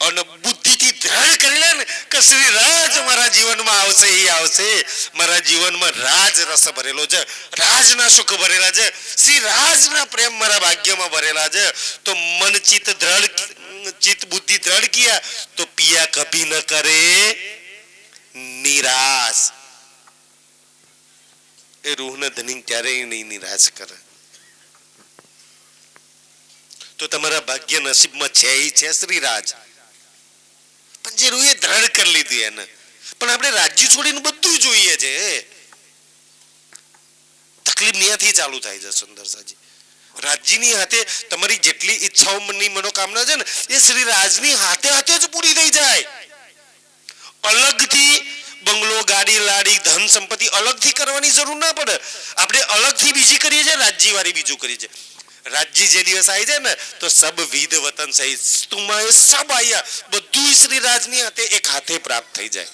અને બુદ્ધિથી ધ્યાન કરી લે ને કે શ્રી રાજ મારા જીવનમાં આવશે, એ આવશે. મારા જીવનમાં રાજ રસ ભરેલો છે, રાજના સુખ ભરેલા છે, શ્રી રાજના પ્રેમ મારા ભાગ્યમાં ભરેલા છે. તો મન ચિત્ત બુદ્ધિ દ્રઢ કિયા તો પિયા કભી ન કરે નિરાશ. એ રૂહના ધની ક્યારેય નહીં નિરાશ કરે. તો તમારા ભાગ્ય નસીબમાં છે, એ છે શ્રી રાજ. પણ જે રૂહે દ્રઢ કરી લીધી એને, પણ આપણે રાજ્ય છોડીને બધું જોઈએ છે. તકલીફ ત્યાંથી ચાલુ થાય છે સુંદરસાજી. રાજ્યની હાથે તમારી જેટલી ઈચ્છાઓ મનની મનોકામના છે ને એ શ્રી રાજની હાથે હાથે જ પૂરી થઈ જાય. અલગથી બંગલો, ગાડી, લાડી, ધન સંપત્તિ અલગથી કરવાની જરૂર ના પડે. આપણે અલગથી બીજી કરીએ છીએ, રાજ્યવાળી બીજું કરીએ છીએ. રાજ્ય જે દિવસ આવી જાય ને તો સબ વિધ વતન સહિત તુમાએ સબ આયા, બધું શ્રી રાજની હાથે એક હાથે પ્રાપ્ત થઈ જાય.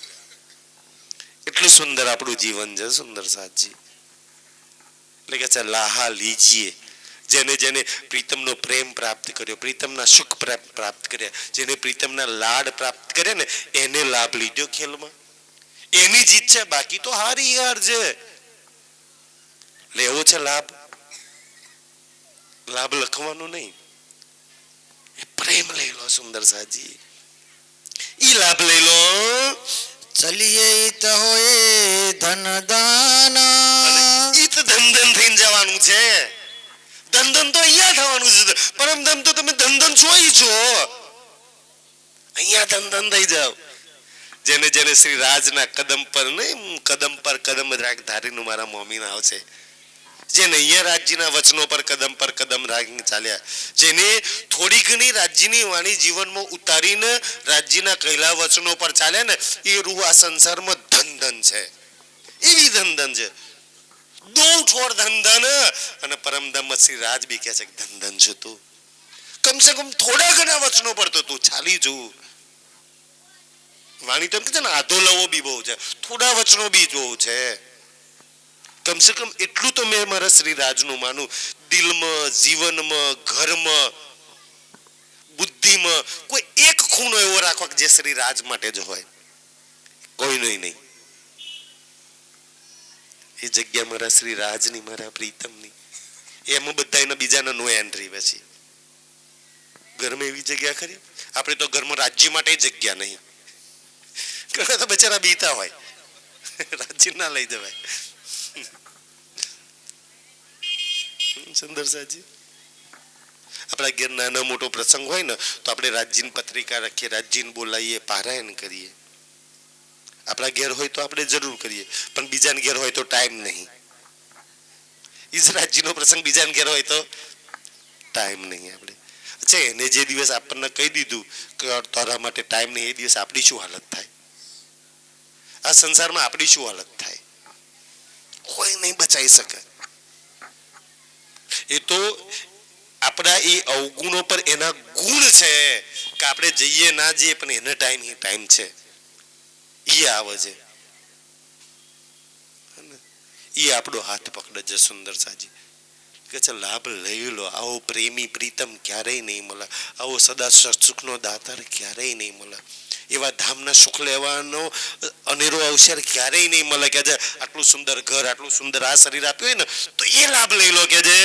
એટલું સુંદર આપણું જીવન છે સુંદર સાજી. એટલે કે છે લાહા લીજીએ. જેને જેને પ્રીતમનો પ્રેમ પ્રાપ્ત કર્યો, પ્રીતમના સુખ પ્રાપ્ત કર્યા, જેને પ્રીતમના લાડ પ્રાપ્ત કર્યા ને એને લાભ લીધો ખેલમાં. એની જીત છે, બાકી તો હારી હાર છે. લેવો છે લાભ, લાભ લખવાનો નહીં, પ્રેમ લઈ લો સુંદર સાજી. ઈ લાભ લઈ લો. ચલીએ ઈત હોય ધન દાન, ઈત ધન ધન થઈને જવાનું છે. ધન ધન તો અહીંયા થવાનું છે. પરમ ધન તો તમે ધન ધન જોઈ છો, અહીંયા ધન ધન થઈ જાવ. જેને જેને શ્રી રાજના કદમ પર નહીં, કદમ પર કદમ ધારીનું મારા મોમીન આવશે. જેને અહીંયા રાજ્યના વચનો પર કદમ રાખીને ચાલ્યા, જેને થોડી ઘણી રાજ્યની વાણી જીવનમાં ઉતારીને રાજ્યના કહેલા વચનો પર ચાલ્યા ને એ રૂહ આ સંસારમાં ધન ધન છે. એવી ધન ધન છે. દો છોડ ધન ધન. અને પરમધામ શ્રી રાજ બી કહે છે કે ધન ધન છે તું. કમસે કમ થોડા ઘણા વચનો પર તો તું ચાલી જવું. વાણી તો એમ કે છે ને આધો લવો બી બહુ છે, થોડા વચનો બી જોવું છે. કમસે કમ એટલું તો મેં મારા શ્રી રાજનું માનું. દિલમાં, જીવનમાં, ઘરમાં, બુદ્ધિમાં કોઈ એક ખૂણો એવો રાખો કે જે શ્રી રાજ માટે જ હોય, કોઈનો નહીં. એ જગ્યા મારા શ્રી રાજની, મારા પ્રીતમની. એમાં બધા એના બીજાના નો એન્ટ્રી. પછી ઘરમાં એવી જગ્યા ખરી? આપણે તો ઘરમાં રાજ્ય માટે જગ્યા નહીં. ઘણા તો બચારા બીતા હોય, રાજ્ય ના લઈ જવાય. સુંદર સાજી, આપણા ઘેર નાનો મોટો પ્રસંગ હોય ને તો આપણે રાજ્યની પત્રિકા રાખીએ, રાજ્યને બોલાવીએ, પારાયણ કરીએ. આપણા ઘેર હોય તો આપણે જરૂર કરીએ, પણ બીજાને ઘેર હોય તો ટાઈમ નહીં. એ જ રાજ્યનો પ્રસંગ બીજાને ઘેર હોય તો ટાઈમ નહીં. આપણે અચ્છા, એને જે દિવસ આપણને કહી દીધું કે તારા માટે ટાઈમ નહીં, એ દિવસ આપણી શું હાલત થાય? આ સંસારમાં આપણી શું હાલત થાય? કોઈ નહીં બચાવી શકે. એ તો આપણા એ અવગુણો પર એના ગુણ છે કે આપણે જઈએ ના જઈએ પણ એને ટાઈમ છે. એ આવે છે, એ આપણો હાથ પકડે છે સુંદર સાજી. કે છે લાભ લઈ લો. આવો પ્રેમી પ્રીતમ ક્યારેય નહીં મળે, આવો સદા સુખનો દાતાર ક્યારેય નહીં મળે, એવા ધામના સુખ લેવાનો અનેરો અવસર ક્યારેય નહીં મળે. કે છે આટલું સુંદર ઘર, આટલું સુંદર આ શરીર આપ્યું હોય ને તો એ લાભ લઈ લો. કે છે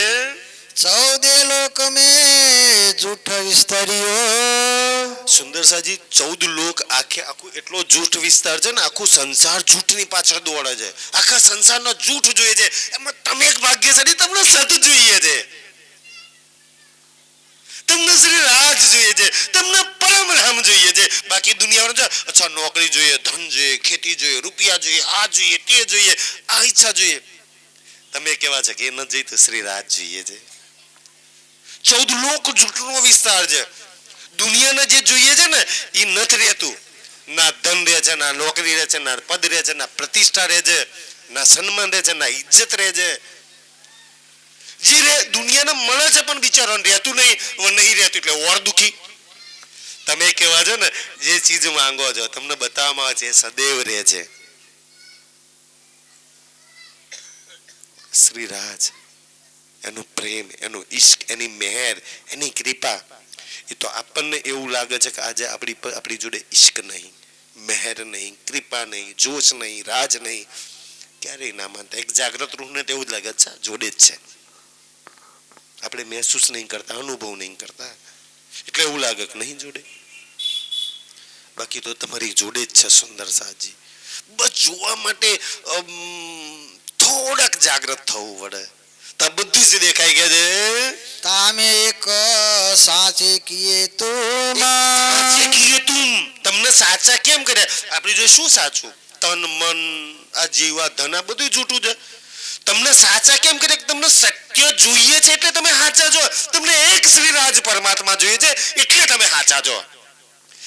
14 લોક મેં જૂઠ વિસ્તર્યો. સુંદર સાજી, 14 લોક આખે આખું એટલો જૂઠ વિસ્તાર છે ને, આખું સંસાર જૂઠની પાછળ દોડે છે. આખા સંસારનો જૂઠ જોઈએ છે. એમાં તમે એક ભાગ્યશાળી, તમને સત જોઈએ છે, તમને શ્રી રાજ જોઈએ છે, તમને પરમ ધામ જોઈએ છે. બાકી દુનિયામાં અચ્છા નોકરી જોઈએ, ધન જોઈએ, ખેતી જોઈએ, રૂપિયા જોઈએ, આ જોઈએ, તે જોઈએ, આ ઈચ્છા જોઈએ. તમે કેવા છે કે એ ન જોઈએ તો શ્રી રાજ જોઈએ છે. 14 લોક જૂઠનો વિસ્તાર છે. દુનિયાને જે જોઈએ છે ને એ નથી રહેતું. ના ધન રહે છે, ના નોકરી રહે છે, ના પદ રહે છે, ના પ્રતિષ્ઠા રહે છે, ના સન્માન રહે છે, ના ઇજ્જત રહે છે. જે દુનિયાને મળે છે પણ બિચારાને રહેતું નહીં રહેતું એટલે ઓર દુખી. તમે કેવા છો ને જે ચીજ માંગો છો તમને બતાવવામાં આવે છે સદૈવ રહે છે. શ્રી રાજ, એનો પ્રેમ, એનો ઈશ્ક, એની મહેર, એની કૃપા. એ તો આપણને એવું લાગે છે કે આજે આપણી જોડે ઈશ્ક નહીં, મહેર નહીં, કૃપા નહીં, જોશ નહીં, રાજ નહીં. ક્યારેય ના માનતા. એક જાગ્રત રૂહને તો એવું જ લાગે છે જોડે જ છે. આપણે મહેસૂસ નહીં કરતા, અનુભવ નહીં કરતા, એટલે એવું લાગે કે નહીં જોડે. બાકી તો તમારી જોડે જ છે સુંદર સાજી. બસ જોવા માટે થોડાક જાગ્રત થવું પડે તો બધું જ દેખાઈ ગયા છે. તામે એક સાચે કીએ તું, તમને સાચા કેમ કર્યા? આપણી જોડે શું સાચું? તન મન આ જીવ આ ધન આ બધું જૂઠું છે. તમને સાચા કેમ કરે? તમને સત્ય જોઈએ છે એટલે તમે સાચા છો. તમને એક શ્રી રાજ પરમાત્મા જોઈએ છે એટલે તમે સાચા છો.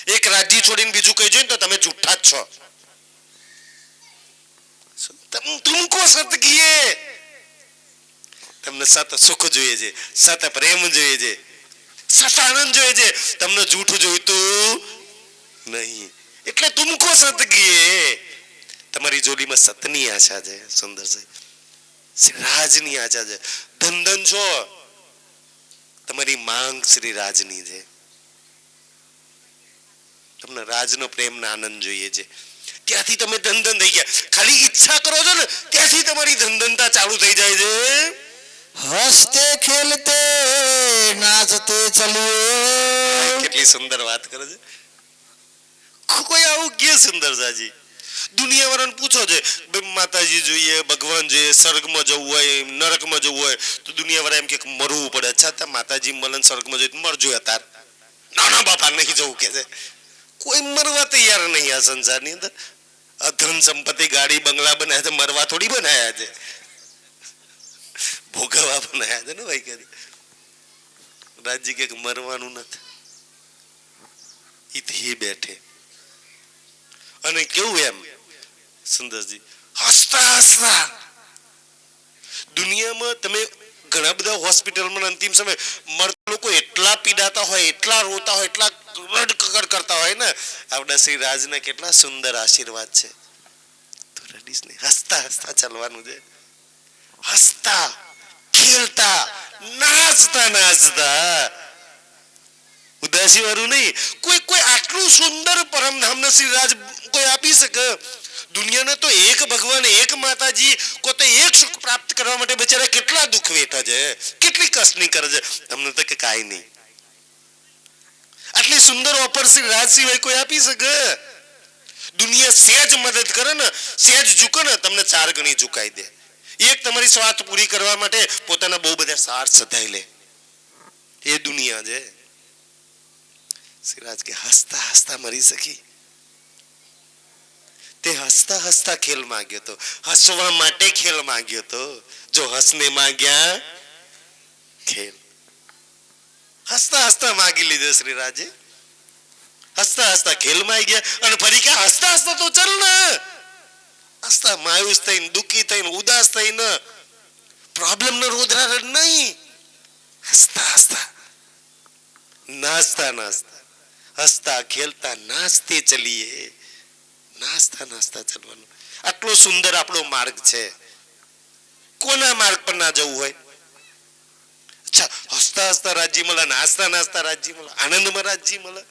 એક રાજ્ય છોડીને બીજું કઈ જોઈએ તો તમે જૂઠા જ છો. તુમકો સત કીએ. તમને સત સુખ જોઈએ છે, સત પ્રેમ જોઈએ છે, સત આનંદ જોઈએ છે. તમને જૂઠું જોઈતું નહીં એટલે તુમકો સત કીએ. તમારી જોડીમાં સતની આશા છે. સુંદર છે રાજની આશા છે. ધન છો, તમારી માંગ શ્રી રાજની છે. તમને રાજનો પ્રેમ ને આનંદ જોઈએ છે. ત્યાંથી તમે ધન થઈ ગયા. ખાલી ઈચ્છા કરો છો ને ત્યાંથી તમારી ધનધનતા ચાલુ થઈ જાય છે. હસતે ખેલતે નાચતે ચલીએ. કેટલી સુંદર વાત કરે છે. કોઈ આવું કે સુંદર સાજી દુનિયા વાળાને પૂછો છે માતાજી જોઈએ, ભગવાન જોઈએ, સ્વર્ગમાં જવું હોય, નરકમાં જવું હોય તો દુનિયા વાળા એમ કે મરવું પડે. અચ્છા માતાજી મળે સ્વર્ગમાં જોઈએ મરજો યાર. ના બાપા નહીં જવું કે છે. કોઈ મરવા તૈયાર નહીં આ સંસારની અંદર. ધન સંપત્તિ ગાડી બંગલા બનાવ્યા છે, મરવા થોડી બનાયા છે, ભોગવવા બનાયા છે ને ભાઈ. કે રાજજી કે મરવાનું નથી, ઈ બેઠે. અને કેવું એમ સુંદરજી હસતા હસતા દુનિયામાં તમે ઘણા બધા હોસ્પિટલમાં અંતિમ સમય મરતા લોકો એટલા પીડાતા હોય, એટલા રોતા હોય, એટલા રડકકડ કરતા હોય ને. આપણા શ્રી રાજના કેટલા સુંદર આશીર્વાદ છે. તો રડીશ નહીં, હસતા હસતા ચાલવાનું છે. હસતા ખેલતા નાચતા નાચતા. ઉદાસી વાળું નહીં. કોઈ આટલું સુંદર પરમધામ શ્રી રાજ કોઈ આપી શકે? દુનિયાને તો એક ભગવાન, એક માતાજી કો તો એક સુખ પ્રાપ્ત કરવા માટે બિચારા કેટલા દુઃખ વેઠા છે, કેટલી કષ્ટની કરે છે. તમને તો કે કાંઈ નહીં. આટલી સુંદર ઓફર શ્રી રાજ સિવાય કોઈ આપી શકે? દુનિયા સહેજ મદદ કરે ને, સહેજ ઝૂકે ને, તમને 4 ગણી ઝુકાઈ દે. એક તમારી સ્વાર્થ પૂરી કરવા માટે પોતાના બહુ બધા સાર સધાઈ લે. એ દુનિયા છે. શ્રી રાજ કે હસતા હસતા મરી શકી. તે હસતા હસતા ખેલ માંગ્યો તો, હસવા માટે ખેલ માંગ્યો તો. જો હસને માંગ્યા ખેલ. હસતા હસતા માંગી લીધો શ્રી રાજે. હસતા હસતા ખેલ માં આવી ગયા. અને ફરી કે હસતા હસતા તો ચાલ ને. હસતા માયુસ થઈને, દુઃખી થઈને, ઉદાસ થઈને, પ્રોબ્લેમ નો રોધરા નહીં. હસતા હસતા નાચતા નાચતા, હસતા ખેલતા નાચતે ચલીએ. નાચતા નાચતા ચાલવાનું. આટલો સુંદર આપણો માર્ગ છે. કોના માર્ગ પર ના જવું હોય? અચ્છા હસતા હસતા રાજ્ય મળે, નાચતા નાચતા રાજ્ય મળે, આનંદમાં રાજ્ય મળે.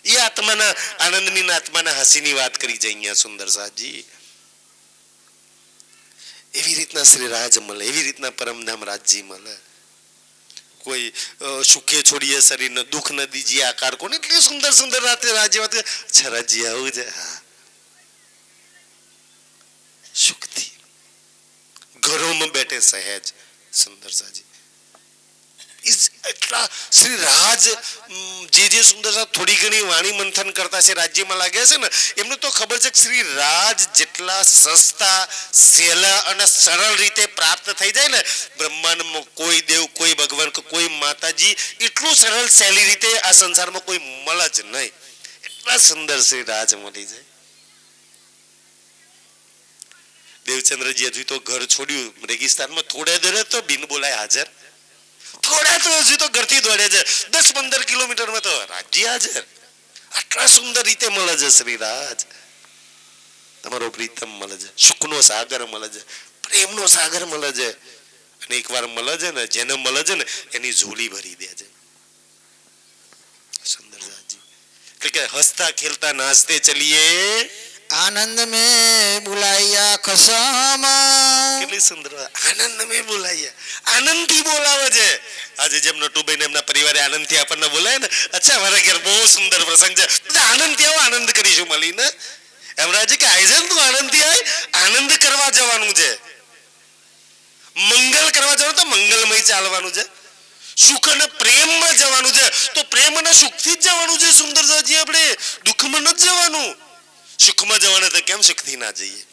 એ આત્માના આનંદની, આત્માના હસીની વાત કરી છે અહીંયા સુંદર સાજી. એવી રીતના શ્રી રાજ મળે, એવી રીતના પરમધામ રાજ્ય મળે. કોઈ સુખે છોડીએ શરીરને, દુઃખ ન દીજીએ આકાર કોને. એટલી સુંદર સુંદર રાતે રાજ્ય વાત. અચ્છા રાજ્ય આવું છે. હા, સુખથી ઘરોમાં બેઠે સહેજ. સુંદર સાજી એટલા શ્રી રાજ જે સુંદર થોડી ઘણી વાણી મંથન કરતા છે રાજ્યમાં લાગ્યા છે ને, એમને તો ખબર છે કે શ્રી રાજ જેટલા સસ્તા, સહેલા અને સરળ રીતે પ્રાપ્ત થઈ જાય ને, બ્રહ્માંડમાં કોઈ દેવ, કોઈ ભગવાન, કોઈ માતાજી એટલું સરળ સહેલી રીતે આ સંસારમાં કોઈ મળે જ નહીં. એટલા સુંદર શ્રી રાજ મળી જાય. દેવચંદ્રજી હજુ તો ઘર છોડ્યું રેગિસ્તાનમાં, થોડે દરે તો બિન બોલાય હાજર. થોડા તો હજુ તો ઘરથી દોડે છે. 10-15 કિલોમીટરમાં તો રાજ્ય હાજર. આટલા સુંદર રીતે મળે છે શ્રી રાજ. તમારો પ્રીતમ મળે છે, સુખનો સાગર મળે છે, પ્રેમનો સાગર મળે છે. અને એકવાર મળે છે ને, જેને મળે છે ને એની ઝોલી ભરી દે છે. સુંદર સાજી કે હસતા ખેલતા નાચતે ચલીએ, આનંદ में बुलाइया खसम. કેટલી સુંદર આનંદ મેં બોલાયા. આનંદથી બોલાવે છે. આજે જેમ નટુભાઈ ને એમના પરિવારે આનંદથી આપણને બોલાય ને, અચ્છા મારા ઘેર બહુ સુંદર પ્રસંગ છે, આનંદથી આવો, આનંદ કરીશું મળીને. એમ રાજે કે આઈ તું આનંદથી આય. આનંદ કરવા જવાનું છે, મંગલ કરવા જવાનું તો મંગલમય ચાલવાનું છે, સુખ અને પ્રેમમાં જવાનું છે તો પ્રેમ અને સુખથી જ જવાનું છે. સુંદર સાજી આપણે દુઃખમાં નથી જવાનું. સુખમાં જવાના તો કેમ સુખથી ના જઈએ?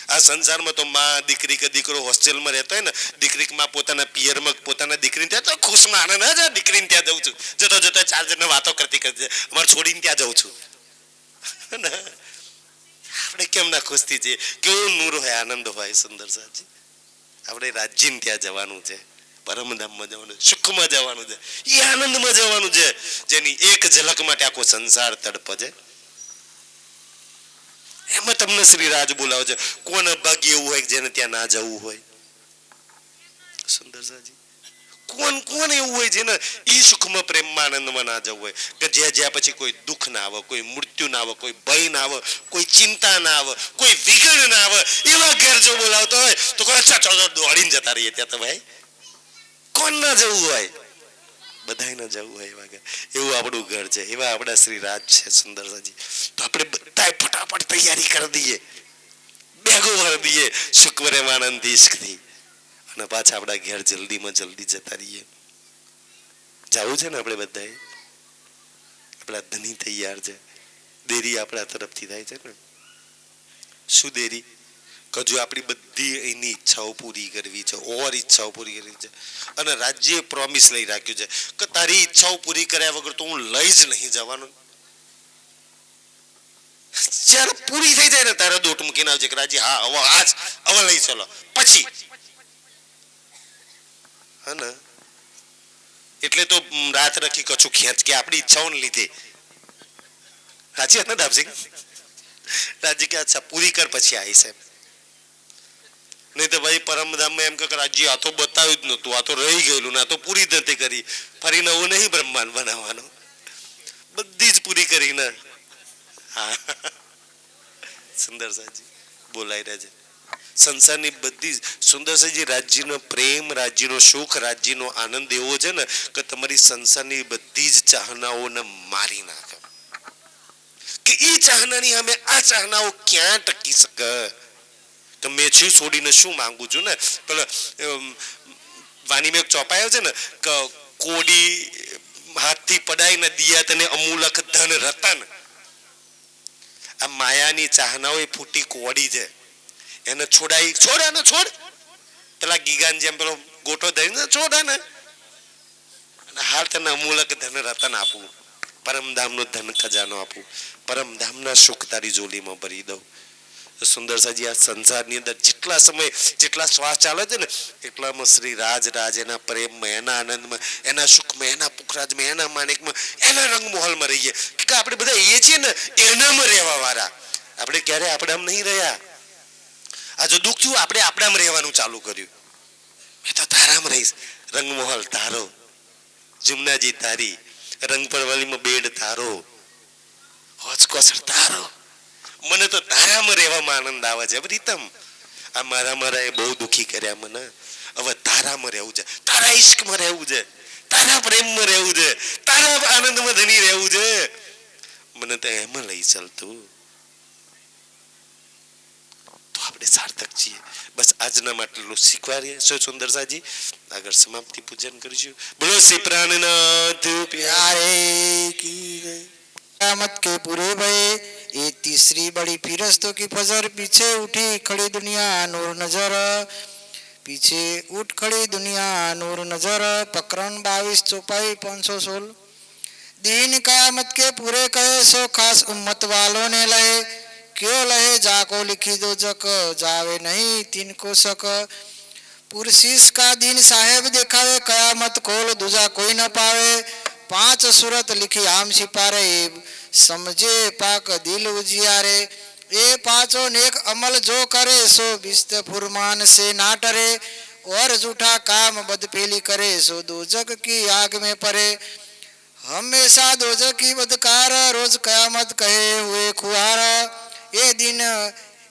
આ સંસારમાં તો માં દીકરી કે દીકરો હોસ્ટેલમાં રહેતો હોય ને, દીકરી માં પોતાના પિયરમાં પોતાના દીકરીને ત્યાં તો ખુશમાં આનંદ જ, દીકરીને ત્યાં જઉં છું, જતો જતો 4 જણને વાતો કરતી કરતી અમારે છોડીને ત્યાં જઉં છું. આપણે કેમ ના ખુશથી જઈએ? કેવું નૂર હોય, આનંદ હોય. સુંદર સાજી, આપણે રાજ્યને ત્યાં જવાનું છે, પરમધામમાં જવાનું, સુખમાં જવાનું છે, એ આનંદમાં જવાનું છે, જેની એક ઝલક માટે આખો સંસાર તડપજે. એમાં તમને શ્રી રાજ બોલાવે છે. કોણ ભાગ્ય એવું હોય જેને ત્યાં ના જવું હોય? સુંદર સાજી, કોણ એવું હોય જેને ઈ સુખમાં પ્રેમમાં આનંદમાં ના જવું હોય? કે જ્યાં પછી કોઈ દુઃખ ના આવે, કોઈ મૃત્યુ ના આવે, કોઈ ભય ના આવે, કોઈ ચિંતા ના આવે, કોઈ વિઘ્ન ના આવે, એવા ઘેર જો બોલાવતો હોય તો કોઈ દોડીને જતા રહીએ ત્યાં. તો ભાઈ કોણ ના જવું હોય? બધાય ના જવું હોય એવા ઘર. એવું આપણું ઘર છે, એવા આપણા શ્રી રાજ છે. સુંદર સાજી, તો આપણે બધા ફટાફટ તૈયારી કરી દઈએ, બેગો ભરી દઈએ, શુક્ર આનંદથી ઇશ્કથી, અને પાછા આપણા ઘેર જલ્દીમાં જલ્દી જતા રહીએ. જવું છે ને આપણે બધાએ? આપણા ધની તૈયાર છે, દેરી આપણા તરફથી થાય છે ને. શું દેરી? હજુ આપણી બધી એની ઈચ્છાઓ પૂરી કરવી છે, ઓર ઈચ્છાઓ પૂરી કરવી છે. અને રાજ્યએ પ્રોમિસ લઈ રાખ્યું છે કે તારી ઈચ્છાઓ પૂરી કર્યા વગર તો હું લઈ જ નહીં જવાનું. જ્યારે પૂરી થઈ જાય ને ત્યારે દોટ મૂકીને આવજે કે રાજી હા હવે લઈ ચલો પછી. હા ને, એટલે તો રાત રાખી કછું ખેંચ કે આપણી ઈચ્છાઓને લીધે. રાજી હતા ને દાબસિંહ? રાજી કે અચ્છા પૂરી કર પછી આવી છે. નહીં તો ભાઈ પરમધામમાં એમ કે રાજ્ય આ તો બતાવ્યું જ નતું, આ તો રહી ગયેલું ને આ તો પૂરી જ નથી કરી. ફરી નવું નહીં બ્રહ્માંડ બનાવવાનો, બધી જ પૂરી કરીને. હા, સુંદર સાજી બોલાઈ રહ્યા છે. સંસારની બધી જ સુંદર સાજી, રાજ્યનો પ્રેમ, રાજ્યનો સુખ, રાજ્યનો આનંદ એવો છે ને કે તમારી સંસારની બધી જ ચાહનાઓને મારી નાખે. કે એ ચાહનાની અમે આ ચાહનાઓ ક્યાં ટકી શકે? તો મેં છું છોડીને શું માંગુ છું ને, પેલા વાની મેં ચોપાયો છે ને કે કોડી હાથથી પડાઈને દિયા તને અમૂલક ધન રતન. આ માયાની ચાહનાઓ એ ફૂટી કોડી છે, એને છોડાઈ, છોડ એને છોડ. પેલા ગીગાન જેમ પેલો ગોટો ધરીને છોડ ને, હાલ તને અમૂલક ધન રતન આપું, પરમધામનો ધન ખજાનો આપું, પરમધામના સુખ તારી જોલીમાં ભરી દઉં. સુંદર સાજી, આ સંસારની અંદર જેટલા સમય જેટલા શ્વાસ ચાલે છે ને એટલામાં શ્રી રાજ એના પ્રેમમાં, એના આનંદમાં, એના સુખમાં, એના પુખરાજમાં, એના માણેકમાં, એના રંગમહોલમાં રહીએ. કે આપણે બધા એ છીએ ને એનામાં રહેવા વાળા. આપણે ક્યારે આપણામાં નહીં રહ્યા. આ જો દુઃખ થયું આપણે આપણામાં રહેવાનું ચાલુ કર્યું. મેં તો તારામાં રહીશ, રંગમહોલ તારો, જુમનાજી તારી, રંગ પરવાલીમાં બેડ તારો, હોચકોસર તારો. મને તો તારામાં રહેવામાં આનંદ આવે છે પ્રીતમ. આ મારા એ બહુ દુઃખી કર્યા મને. હવે તારામાં રહેવું છે, તારા ઈશ્કમાં રહેવું છે, તારા પ્રેમમાં રહેવું છે, તારા આનંદમાં ધની રહેવું છે. મને તો એમાં લઈ ચાલતું. તો આપણે સાર્થક છીએ. બસ આજના માટે શીખવાડીએ. શું સુંદર સાજી, આગળ સમાપ્તિ પૂજન કરીશું. બોલો શ્રી પ્રાણનાથ પ્યારે કી જય. कयामत के पूरे भये ये तीसरी बड़ी फिरस्तों की फजर, पीछे उठी खड़ी दुनिया नूर नजर, पीछे उठ खड़ी दुनिया नूर नजर. प्रकरण 22 चौपाई 516. दीन कयामत के पूरे कहे सो खास उम्मत वालों ने लहे, क्यों लहे जाको लिखी दो जक, जावे नहीं तिनको सक. पुरशीस का दीन साहेब दिखावे, कयामत खोल दूजा कोई न पावे. 5 सूरत लिखी आम सिपारे, समझे पाक दिल उजियारे. ये 5 नेक अमल जो करे सो बिस्त फुरमान से ना डरे, और झूठा काम बदपेली करे सो दोजक की आग में परे. हमेशा दोजक की बदकार, रोज कयामत कहे हुए खुआर. ये दिन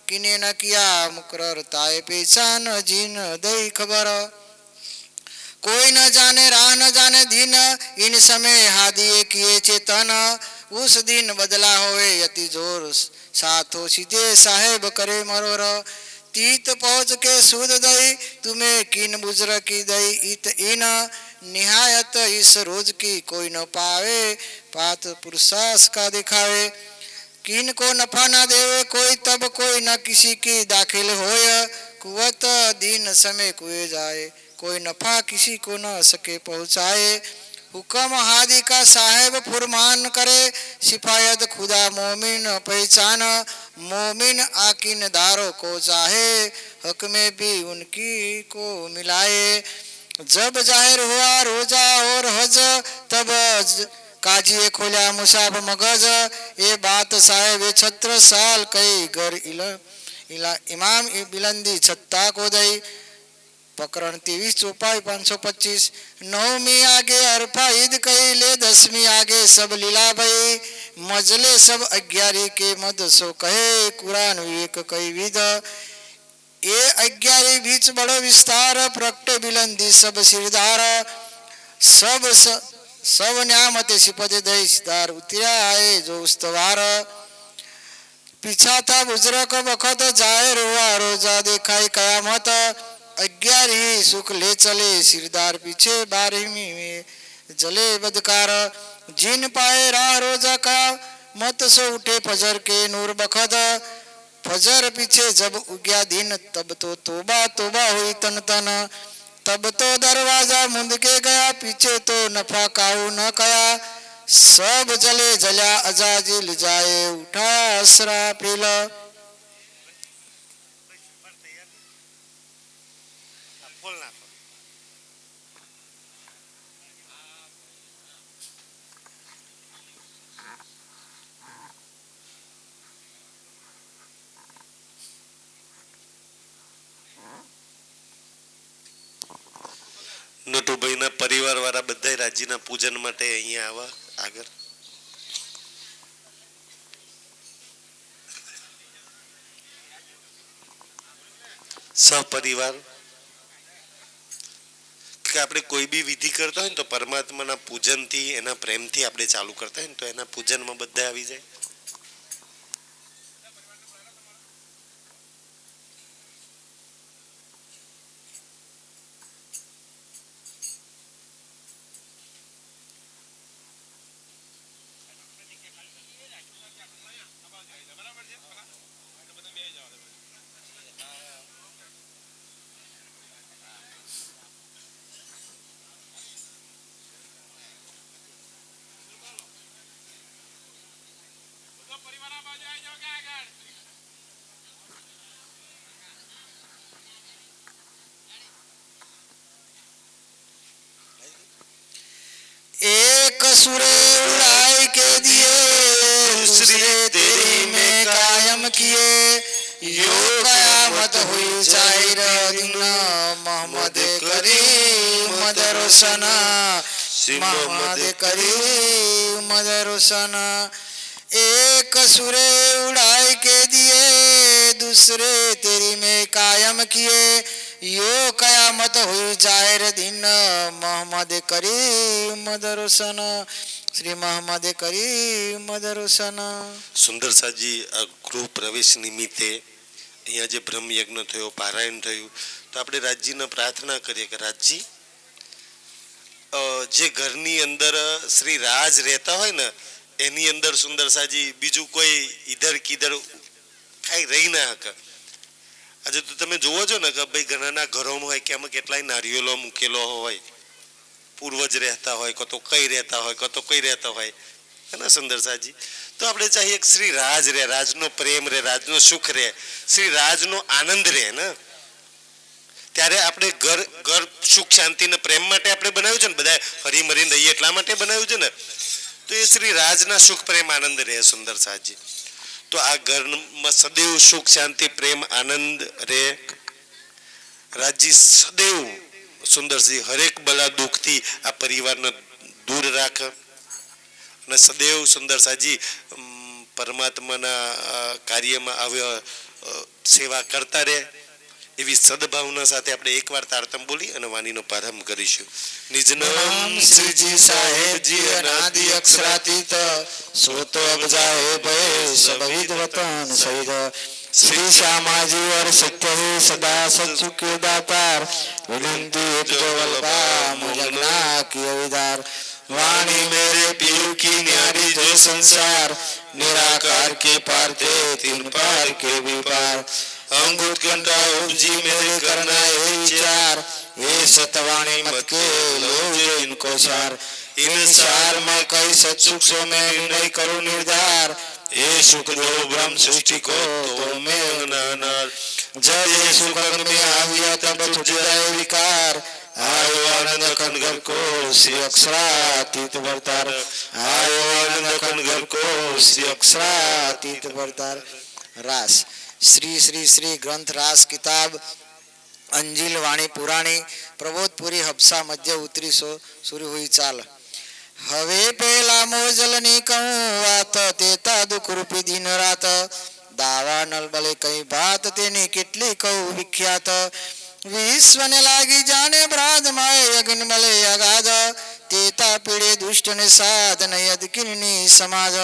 किने न किया मुकरर, ताए पहचान जिन दई खबर. कोई न जाने राह न जाने दिन, इन समय हादिए किए चेतन. उस दिन बदला होवे यति जोर, साथो सीधे साहेब करे मरोर. तीत पहुँच के सूद दई, तुम्हें किन बुजर की दई इत इन. निहायत इस रोज की कोई न पावे, पात पुरुषास का दिखावे. किन को नफा ना देवे कोई तब कोई न किसी की दाखिल होय कुवत दीन समय कुए जाए कोई नफा किसी को न सके पहुँचाए हुक्म हादी का साहेब फुरमान करे सिफायत खुदा मोमिन पहचान मोमिन आकिन दारों को चाहे हक में भी उनकी को मिलाए जब जाहिर हुआ रोजा और हज तब काजी खोला मुसाफ मगज ये बात साहेब 36 साल कई घर इला इमाम बिलंदी छत्ता को दई प्रकरण 23 चौपाई 525 नौमी आगे अरफा ईद कही ले 10वीं आगे सब लीला भई मजले सब 11 के मद सो कहे कुरान विवेक कई विध ये 11 बीच बड़ो विस्तार प्रकटे बिलंदी सब सिरदार सब न्यामते सिपदे दई सिदार उतरा आए जो उस्तवार पीछा था बुजुर्ग बखत जाहिर हुआ रोजा देखाई कयामत 11 सुख ले चले सिरदार पीछे 12वीं में जले बदकार जिन पाए राह रोजा का मत सो उठे फजर के नूर बखत फजर पीछे जब उग्या दिन तब तो तोबा तोबा हुई तन तन तब तो दरवाजा मुंद के गया पीछे तो नफा काऊ न कया सब जले जल्या अजाजिल जाए उठा असरा पीला નટુભાઈના પરિવારવાળા બધાય રાજીના પૂજન માટે અહીંયા આવા આગળ સહપરિવાર કે આપણે કોઈ બી વિધિ કરતા હોય ને તો પરમાત્માના પૂજનથી એના પ્રેમથી આપણે ચાલુ કરતા હોય ને તો એના પૂજનમાં બધા આવી જાય एक सुरे उड़ाई के दिए दूसरे तेरी में कायम किए यो कयामत हुई जाहिर दिन मोहम्मद करीम मदरसना मोहम्मद करीम मदरसना एक सुरे उड़ाई के दिए दूसरे तेरी में कायम किए यो कयामत हुई जाहिर दिन मोहम्मद करीम दर्शन श्री मोहम्मद करीम दर्शन સુંદર સાજી ગૃહ પ્રવેશ નિમિત્તે અહીંયા જે બ્રહ્મ યજ્ઞ થયો પારાયણ થયું તો આપણે રાજજીને પ્રાર્થના કરીએ કે રાજજી જે ઘરની અંદર શ્રી રાજ રહેતા હોય ને એની અંદર સુંદર સાજી બીજું કોઈ ઈધર કિધર કાંઈ રહી ના શકે આજે તો તમે જોવો છો ને કે ભાઈ ઘણાના ઘરોમાં હોય કે આમાં કેટલાય નારિયેલો મૂકેલો હોય પૂર્વજ રહેતા હોય કો તો કઈ રહેતા હોય કો તો કઈ રહેતા હોય હે ને સુંદર સાજી તો આપણે ચાહીએ કે શ્રી રાજ રહે રાજનો પ્રેમ રહે રાજનો સુખ રહે શ્રી રાજનો આનંદ રહે ને ત્યારે આપણે ઘર ઘર સુખ શાંતિ ને પ્રેમ માટે આપણે બનાવ્યું છે ને બધા હરી મરીને રહીએ એટલા માટે બનાવ્યું છે ને તો એ શ્રી રાજના સુખ પ્રેમ આનંદ રહે સુંદર સાજી તો આ ઘરમાં સદૈવ સુખ શાંતિ પ્રેમ આનંદ રહે રાજજી સદૈવ સુંદરસિંહ હરેક બલા દુઃખથી આ પરિવારને દૂર રાખ અને સદૈવ સુંદર સાજી પરમાત્માના કાર્યમાં આવ્યા સેવા કરતા રહે એવી સદભાવના સાથે આપણે એકવાર તારતમ બોલી અને વાણીનો પ્રારંભ કરીશું નિજ નામ શ્રીજી સાહેબજી અનાદિ અક્ષરાતીત સોતો અબજાએ ભય સબ વિદ્વતન સહિત श्री श्यामाजी और सत्य ही सदा सच्चु के दातार विनंती एक जवलबा मुजगना की अविदार वाणी मेरे पीयू की न्यारी जो संसार निराकार के पार थे तीन पार के भी पार अंगुत कंटा उपजी मेरे करना है विचार ये सतवाणी मत के लोग इनको सार इन सार में कई सत्सुख सो में निर्णय करो निर्धार ये सुख दो ब्रह्म सृष्टि को तो मैं अज्ञानार जब ये सुख अंग में आविया तब छुटाए विकार आयो आनंद कनगर को श्री अक्षरातीत भरतार आयो आनंद कनगर को श्री अक्षरातीत भरतार रास श्री श्री श्री ग्रंथ रास किताब अंजिल वाणी पुराणी प्रबोधपुरी हबसा मध्य उतरी शुरू हुई चाल હવે પેલા મોજલની કહું વાત તેતા દુઃખ રૂપી દિન રાત દાવા નલ બલે કઈ ભાત તેની કેટલી કહું વિખ્યાત વિશ્વને લાગી જાણે ભ્રાદ માય યજ્ઞ મળે અગાધ તેતા પીડે દુષ્ટ ને સાધ નહીં અદકીની સમાજ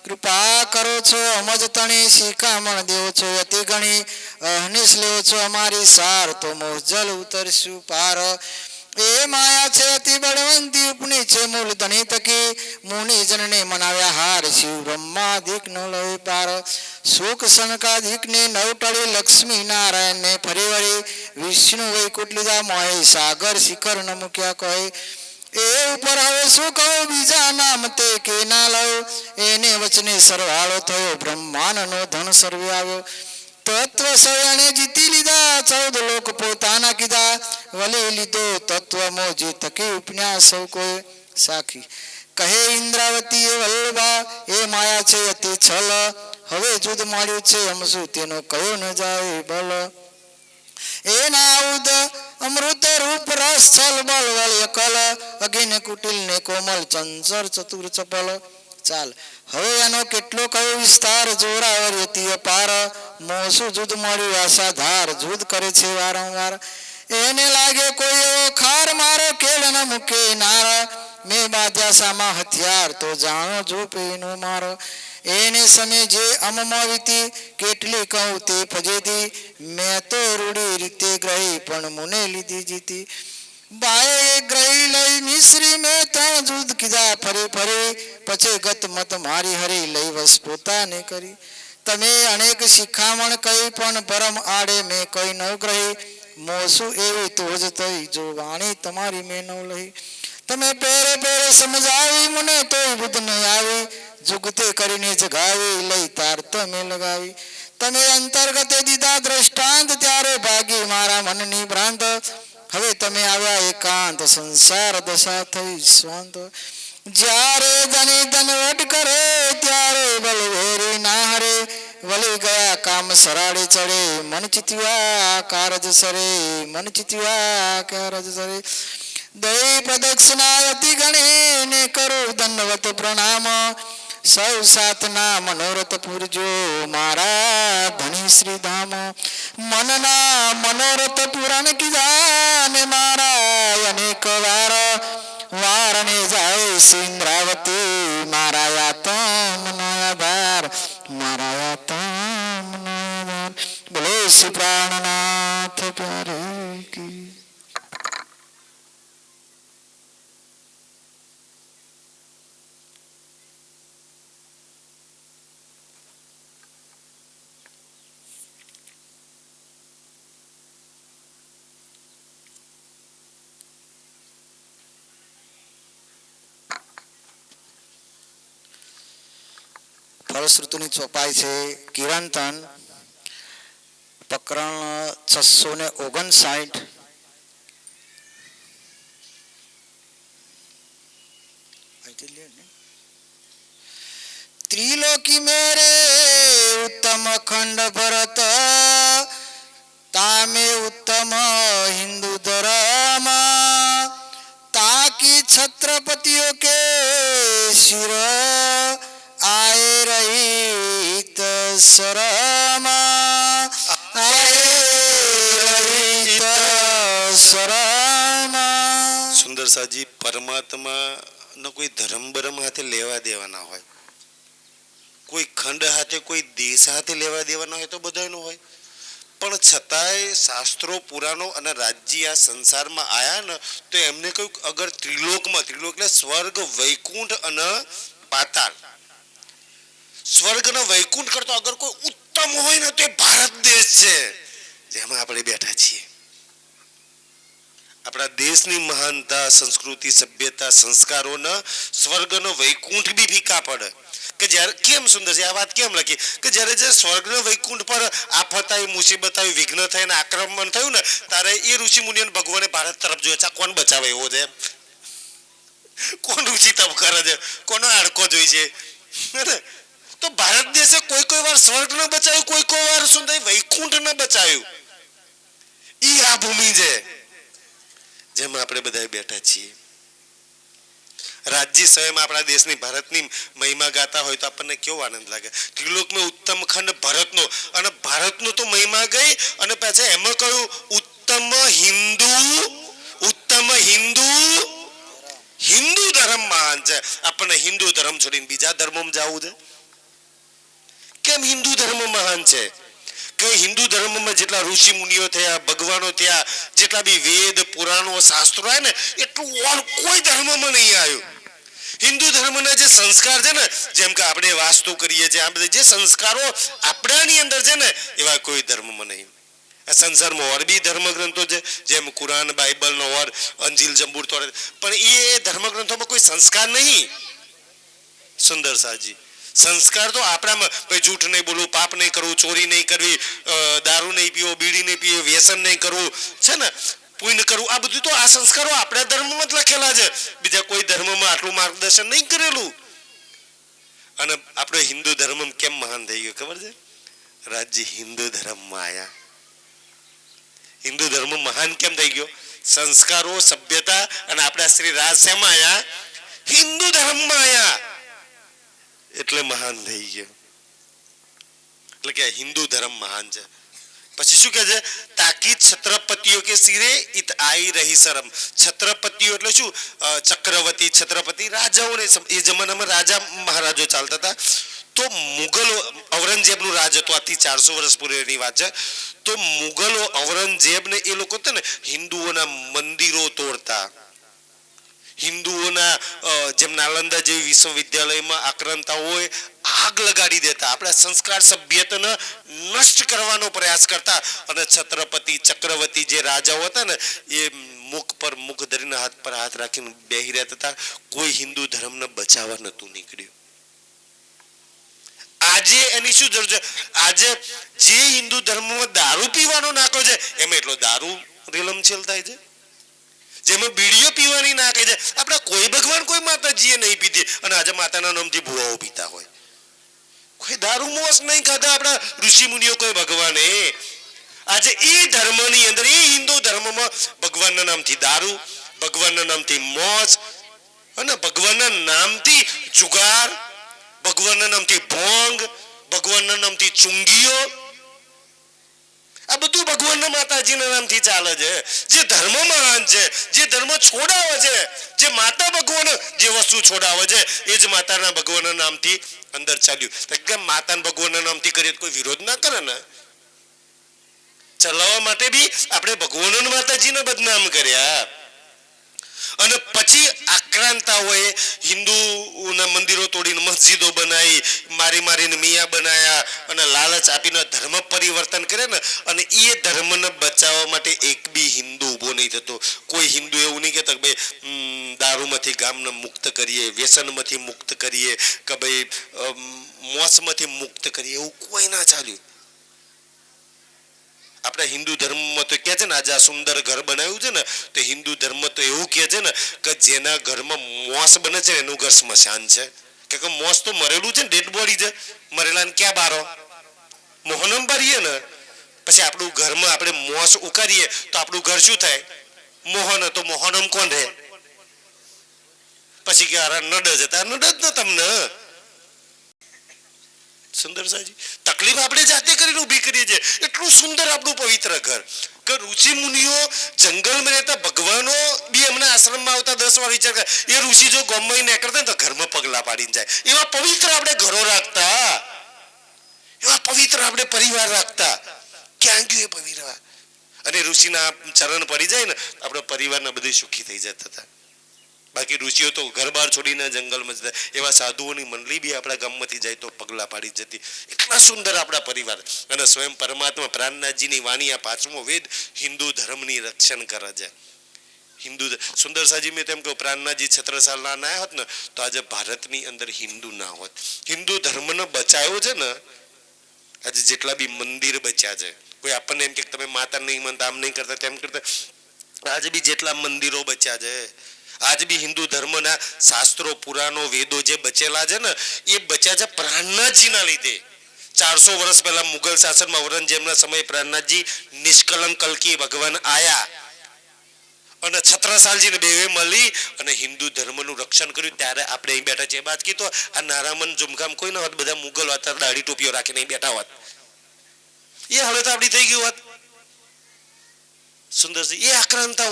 કૃપા કરો છો અમજ તણી શિખામણ દેવો છો અતિ ગણી અહનિશ લેવો છો અમારી સાર તો મોજલ ઉતરશું પાર એ માયા છે અતિ બળવંતી ઉપની છે મૂળ ધણી તકી મુનિ જનને મનાવ્યા હાર શિવ બ્રહ્માદિક નો લય પાર સુખ સનકાદિક ને નવ ટળી લક્ષ્મી નારાયણ ને ફરી વળી વિષ્ણુ વૈકુંઠ લીધા મોહે સાગર શિખર ન મૂક્યા કહે એ ઉપર હવે શું કહું બીજા નામ તે કે ના લઉં એને વચને સરવાળો થયો બ્રહ્માંડ નો ધન સર્વે આવ્યો તત્વ સૌને જીતી લીધા 14 લોક પોતાના કીધા વલી લીધો તત્વ મોજી તકી ઉપન્યાસ સૌ કોઈ સાખી કહે ઇન્દ્રાવતી એ વલ્લભા એ માયા છે અતિ છલ હવે જુદ મળ્યું છે અમસુ તેનો કયો ન જાય બલ એના ઉદ અમૃત રૂપ રસ છલ બલ વલ કલ અગિન કુટિલ ને કોમલ ચંચર ચતુર ચપલ ચાલ હવે એનો કેટલો કયો વિસ્તાર જોરાવર યતિ અપાર મોસુ જુદ મળ્યું આશા ધાર જુદ કરે છે વારંવાર એને લાગે કોઈ એવો ખાર મારો કેળ ન મૂકે નાર મેં બાંધ્યા સામા હથિયાર તો જાણો જો પેનો મારો એને સમય જે અમમાવીતી કેટલી કહું તે ફજેતી મેં તો રૂડી રીતે ગ્રહી પણ મુને લીધી જીતી બાએ ગ્રહી લઈ મિશ્રી મેં 3 જુદ કીધા ફરી ફરી પછી ગત મત મારી હરી લઈ વસ પોતાને કરી તમે અનેક શિખામણ કહી પણ પરમ આડે મેં કઈ ન ગ્રહી મોસુ એવી તો જ થઈ જો વાણી તમારી મેં ન લઈ તમે પેરે પેરે સમજાવી મને તોય બુદ્ધ ન આવી જુગતે કરીને જગાવી લઈ તાર તમે લગાવી તમે અંતર્ગતે દીધા દ્રષ્ટાંત ત્યારે ભાગી મારા મનની ભ્રાંત હવે તમે આવ્યા એકાંત સંસાર દશા થઈ શાંત જ્યારે ધની ધનવટ કરે ત્યારે બલવેરી ના હરે વળી ગયા કામ સરાડે ચડે મન ચિત્યા કારજ સરે મન ચિત્યા કારજ સરે દઈ પ્રદક્ષિણા અતિ ગણી ને કરો દંડવત પ્રણામ સૌ સાતના મનોરથ પૂરજો મારા ધણી શ્રી ધામ મનના મનોરથ પુરાણ કીધા ને મારા અનેક વાર વારણે જાય સિંદ્રાવતી મારા યાતમ નો આધાર મારા યાતમ નો આધાર બોલે શ્રી પ્રાણનાથ પ્યારે કી ફળશ્રુતિની ચોપાઈ છે કિરંતન પ્રકરણ 659 ત્રિલોકી મેરે ઉત્તમ ખંડ ભરત તામે ઉત્તમ હિન્દુ ધર્મ તાકી છત્રપતિઓ કે શિર आए रहित शरम आए रहित शरम સુંદર સાજી પરમાત્મા નો કોઈ ધર્મ બરમ હાથે લેવા દેવાના હોય કોઈ ખંડ હાથે કોઈ દેશ હાથે લેવા દેવાના હોય તો બધાનો હોય પણ છતાંય શાસ્ત્રો પુરાણો અને રાજ્ય આ સંસારમાં આયા ને તો એમને કહ્યું અગર ત્રિલોક એટલે સ્વર્ગ વૈકુંઠ અને પાતાળ સ્વર્ગનો વૈકુંઠ કરતો અગર કોઈ ઉત્તમ હોય ને તો એ ભારત દેશ છે જેમાં આપણે બેઠા છીએ. આપણા દેશની મહાનતા, સંસ્કૃતિ, સભ્યતા, સંસ્કારોના સ્વર્ગનો વૈકુંઠ બી ફીકા પડે. કે જ્યારે કેમ સુંદર છે આ વાત કેમ લખી કે જ્યારે જે સ્વર્ગના વૈકુંઠ પર આફત આવી, મુસીબત આવી, વિઘ્ન થઈને આક્રમણ થયું ને ત્યારે એ ઋષિ મુનિઓને ભગવાને ભારત તરફ જોયે છે. કોણ બચાવે એવો છે? કોણ ઋષિ તપ કરે છે? કોનો હાડકો જોઈ છે? તો ભારત દેશે કોઈ વાર સ્વર્ગ ન બચાવ્યું, કોઈ વાર શું થાય વૈકુંઠ ન બચાવ્યું. ઈ આ ભૂમિ છે જેમાં આપણે બધા બેઠા છીએ. રાજ્ય સ્વયં આપણા દેશની ભારતની મહિમા ગાતા હોય તો આપણને કેવો આનંદ લાગે. ત્રિલોકમાં ઉત્તમ ખંડ ભારતનો, અને ભારતનો તો મહિમા ગઈ અને પાછા એમાં કહ્યું ઉત્તમ હિન્દુ હિન્દુ ધર્મ મહાન છે. આપણને હિન્દુ ધર્મ છોડીને બીજા ધર્મમાં જવું છે. કેમ હિન્દુ ધર્મ મહાન છે? કે હિન્દુ ધર્મમાં જેટલા ઋષિ મુનિઓ થયા, ભગવાનો થયા, જેટલા બી વેદ, પુરાણો, શાસ્ત્રો આવ્યા ને એટલું ઓર કોઈ ધર્મમાં નહીં આવ્યું. હિન્દુ ધર્મના જે સંસ્કાર છે ને, જેમ કે આપણે વાસ્તુ કરીએ છીએ, આ બધા જે સંસ્કારો આપણાની અંદર છે ને એવા કોઈ ધર્મમાં નહીં. આ સંસારમાં ઓર બી ધર્મ ગ્રંથો છે જેમ કુરાન, બાઇબલનો ઓર અંજીલ, જંબૂર, તોરાત, પણ એ ધર્મ ગ્રંથોમાં કોઈ સંસ્કાર નહીં. સુંદર સાજી સંસ્કાર તો આપણામાં ભાઈ જૂઠ નહીં બોલવું, પાપ નહીં કરવું, ચોરી નહીં કરવી, દારૂ નહીં પીવો, બીડી નહીં પીવો, વ્યસન નહીં કરવું, છે ને પુણ્ય કરવું, આ બધું તો આ સંસ્કારો આપણા ધર્મમાં જ લખેલા છે. બીજા કોઈ ધર્મમાં આટલું માર્ગદર્શન નહીં કરેલું. અને આપણો હિન્દુ ધર્મ કેમ મહાન થઈ ગયો ખબર છે? રાજ્ય હિન્દુ ધર્મમાં આયા. હિન્દુ ધર્મ મહાન કેમ થઈ ગયો? સંસ્કારો, સભ્યતા અને આપણા શ્રી રાજ શેમાં આયા? હિન્દુ ધર્મમાં આયા એટલે મહાન થઈ ગયો. એટલે કે હિન્દુ ધર્મ મહાન છે. પછી શું કહે છે? તાકી છત્રપતિઓ કે સિરે ઇત આઈ રહી શરમ. છત્રપતિઓ એટલે શું? ચક્રવર્તી, છત્રપતિ, રાજાઓને એ જમાનામાં રાજા મહારાજો ચાલતા હતા. તો મુગલો, ઔરંગઝેબનું રાજ હતું, આથી 400 વર્ષ પૂર્વેની વાત છે. તો મુગલો, ઔરંગઝેબને એ લોકો હતા ને હિન્દુઓના મંદિરો તોડતા, હિન્દુઓના જેમ નાલંદા જેવી વિશ્વવિદ્યાલયમાં આક્રમતા હોય આગ લગાડી દેતા, આપણા સંસ્કાર સભ્યતાને નષ્ટ કરવાનો પ્રયાસ કરતા. અને છત્રપતિ, ચક્રવર્તી જે રાજાઓ હતા ને એ મુખ પર મુખ ધરીને હાથ પર હાથ રાખીને બેહી રહેતા હતા. કોઈ હિન્દુ ધર્મને બચાવવા નતું નીકળ્યું. આજે એની શું જરૂર છે? આજે જે હિન્દુ ધર્મમાં દારૂ પીવાનો નાખો છે એમાં એટલો દારૂ રેલમછેલ થાય છે, જેમાં બીડીઓ પીવાની નાખે છે. આપણા કોઈ ભગવાન, કોઈ માતાજીએ નહીં પીધી અને આજે માતાના નામથી ભુવાઓ પીતા હોય. કોઈ દારૂ મોસ નહીં ખાધા આપણા ઋષિ મુનિઓ, કોઈ ભગવાને. આજે એ ધર્મની અંદર, એ હિન્દુ ધર્મમાં ભગવાનના નામથી દારૂ, ભગવાનના નામથી મોસ, અને ભગવાનના નામથી જુગાર, ભગવાનના નામથી ભોંગ, ભગવાનના નામથી ચુંગીઓ, આ બધું ભગવાનના માતાજીના નામથી ચાલે છે. જે ધર્મ મહાન છે, જે ધર્મ છોડાવે છે, જે માતા ભગવાન જે વસ્તુ છોડાવે છે એ જ માતાના ભગવાનના નામથી અંદર ચાલ્યું. માતાના ભગવાનના નામથી કરીએ કોઈ વિરોધ ના કરે ને. ચલાવવા માટે બી આપણે ભગવાન માતાજીને બદનામ કર્યા. અને પછી આક્રાંતાઓએ હિન્દુના મંદિરો તોડીને મસ્જિદો બનાવી, મારીને મિયા બનાયા અને લાલચ આપીને ધર્મ પરિવર્તન કરે ને. અને એ ધર્મને બચાવવા માટે એક બી હિન્દુ ઊભો નહીં થતો. કોઈ હિન્દુ એવું નહીં કહેતા કે ભાઈ દારૂમાંથી ગામને મુક્ત કરીએ, વ્યસનમાંથી મુક્ત કરીએ, કે ભાઈ મોસમાંથી મુક્ત કરીએ, એવું કોઈ ના ચાલ્યું. આપણા હિન્દુ ધર્મમાં તો કહે છે ને, આજે આ સુંદર ઘર બનાવ્યું છે ને, તો હિન્દુ ધર્મ તો એવું કહે છે ને કે જેના ઘરમાં મોસ બને છે એનું ઘર સ્મશાન છે. કે મોસ તો મરેલું છે ને, ડેડ બોડી છે. મરેલાને ક્યાં બારો? મોહનમ બારીએ ને. પછી આપણું ઘરમાં આપણે મોસ ઉકારીએ તો આપણું ઘર શું થાય? મોહન. તો મોહનમ કોણ રહે? પછી કે નડ જતા નડ જ ને તમને. સુંદર સાજી તકલીફ આપણે જાતે કરીને ઊભી કરીએ છીએ. એટલું સુંદર આપણું પવિત્ર ઘર કે ઋષિ મુનિઓ જંગલમાં રહેતા, ભગવાનો બી એમના આશ્રમમાં આવતા 10 વાર વિચાર કરે. એ ઋષિ જો ગામમાં નીકળતા ને તો ઘરમાં પગલા પાડીને જાય. એવા પવિત્ર આપણે ઘરો રાખતા, એવા પવિત્ર આપણે પરિવાર રાખતા. ક્યાં ગયું એ પરિવાર? અને ઋષિના ચરણ પડી જાય ને આપણા પરિવારના બધું સુખી થઈ જતા હતા. બાકી ઋષિઓ તો ઘર બહાર છોડીને જંગલમાં જતા. એવા સાધુઓની મંડળી બી આપણા ગામમાંથી જાય તો પગલા પાડી જતી. એટલા સુંદર આપણા પરિવાર. અને સ્વયં પરમાત્મા પ્રાણનાથજીની વાણી, આ 5મો વેદ હિન્દુ ધર્મની રક્ષણ કરે છે. હિન્દુ સુંદર સાજી મેં તેમ કહ્યું, પ્રાણનાથજી છત્રસાલના ના હોત ને તો આજે ભારતની અંદર હિન્દુ ના હોત. હિન્દુ ધર્મને બચાવ્યો છે ને, આજે જેટલા બી મંદિર બચ્યા છે, કોઈ આપણને એમ કે તમે માતા નહીં માનતા, આમ નહીં કરતા, તેમ કરતા, આજે બી જેટલા મંદિરો બચ્યા છે, આજ બી હિન્દુ ધર્મના શાસ્ત્રો, પુરાણો, વેદો જે બચેલા છે ને, એ બચ્યા છે પ્રાણનાથજીના લીધે. 400 વર્ષ પહેલા મુગલ શાસનમાં ઔરંગઝેબના સમયે પ્રાણનાથજી નિષ્કલંક કલ્કી ભગવાન આયા અને છત્રસાલજીને બેવે મળી અને હિન્દુ ધર્મનું રક્ષણ કર્યું. ત્યારે આપણે અહીં બેઠા છે. બાદ કીધું આ નારામન ઝુમખામ કોઈ ન હોત, બધા મુગલ હતા, દાઢી ટોપીઓ રાખીને અહીં બેઠા હોત, એ હાલત આપણી થઈ ગઈ હોત. સુંદરજી એ આક્રાંતા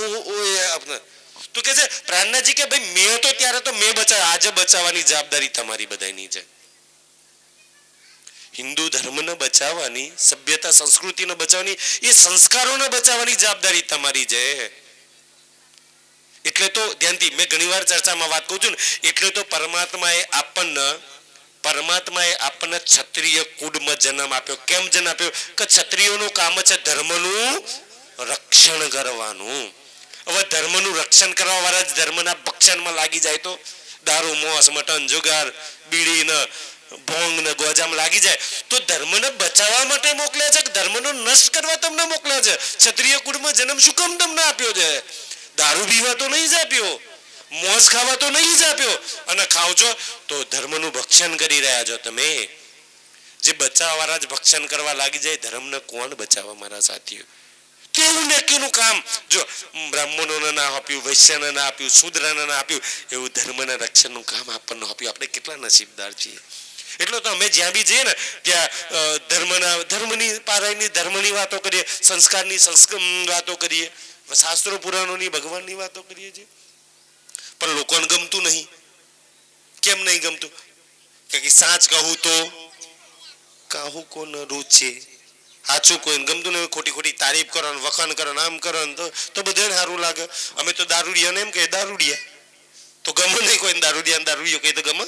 આપણે તો કે છે પ્રાણનાથજી કે ભાઈ મેં તો ત્યારે તો મેં બચાવ્યા, આજે બચાવવાની જવાબદારી તમારી બધાની છે. હિન્દુ ધર્મને બચાવવાની, સભ્યતા સંસ્કૃતિને બચાવવાની, એ સંસ્કારોને બચાવવાની જવાબદારી તમારી છે. એટલે તો ધ્યાનથી મેં ઘણીવાર ચર્ચામાં વાત કરું છું ને, એટલે તો પરમાત્માએ આપણને ક્ષત્રિય કુળમાં જન્મ આપ્યો. કેમ જન્મ આપ્યો? કે ક્ષત્રિયોનું કામ છે ધર્મનું રક્ષણ કરવાનું. હવે ધર્મનું રક્ષણ કરવા વાળા જ ધર્મના ભક્ષણમાં લાગી જાય તો, દારૂ, મોસ, મટન, જુગાર, બીડી ને ભોંગ ને ગોજામાં લાગી જાય તો ધર્મને બચાવવા માટે મોકલ્યા છે કે ધર્મનો નષ્ટ કરવા તમને મોકલ્યા છે? ક્ષત્રિય કુળમાં જન્મ શું કામ તમને આપ્યો છે? દારૂ પીવા તો નહીં જ આપ્યો, મોસ ખાવા તો નહીં જ આપ્યો, અને ખાવ છો તો ધર્મનું ભક્ષણ કરી રહ્યા છો તમે. જે બચાવવા વાળા જ ભક્ષણ કરવા લાગી જાય, ધર્મને કોણ બચાવવા મારા સાથીઓ? કેવું નેકીનું કામ જો બ્રાહ્મણોને ના આપ્યું, વૈશ્યને ના આપ્યું, શૂદ્રને ના આપ્યું, એવું ધર્મના રક્ષણનું કામ આપણને આપ્યું. આપણે કેટલા નસીબદાર છીએ. એટલો તો અમે જ્યાં બી જઈએ ને ત્યાં ધર્મની પારાયની ધર્મની વાતો કરીએ, સંસ્કારની વાતો કરીએ, શાસ્ત્રો પુરાણોની, ભગવાનની વાતો કરીએ છીએ, પણ લોકોને ગમતું નહીં. કેમ નહીં ગમતું? કે સાચ કહું તો કાહુ કોણ રૂચે, સાચું કોઈને ગમતું નહીં, ખોટી ખોટી તારીફ કરો, વખાણ કરો, આમ કરો તો બધાને સારું લાગે. અમે તો દારૂડિયાને એમ કહીએ દારૂડિયા, તો ગમે નહીં કોઈને દારૂડિયો કહે તો ગમે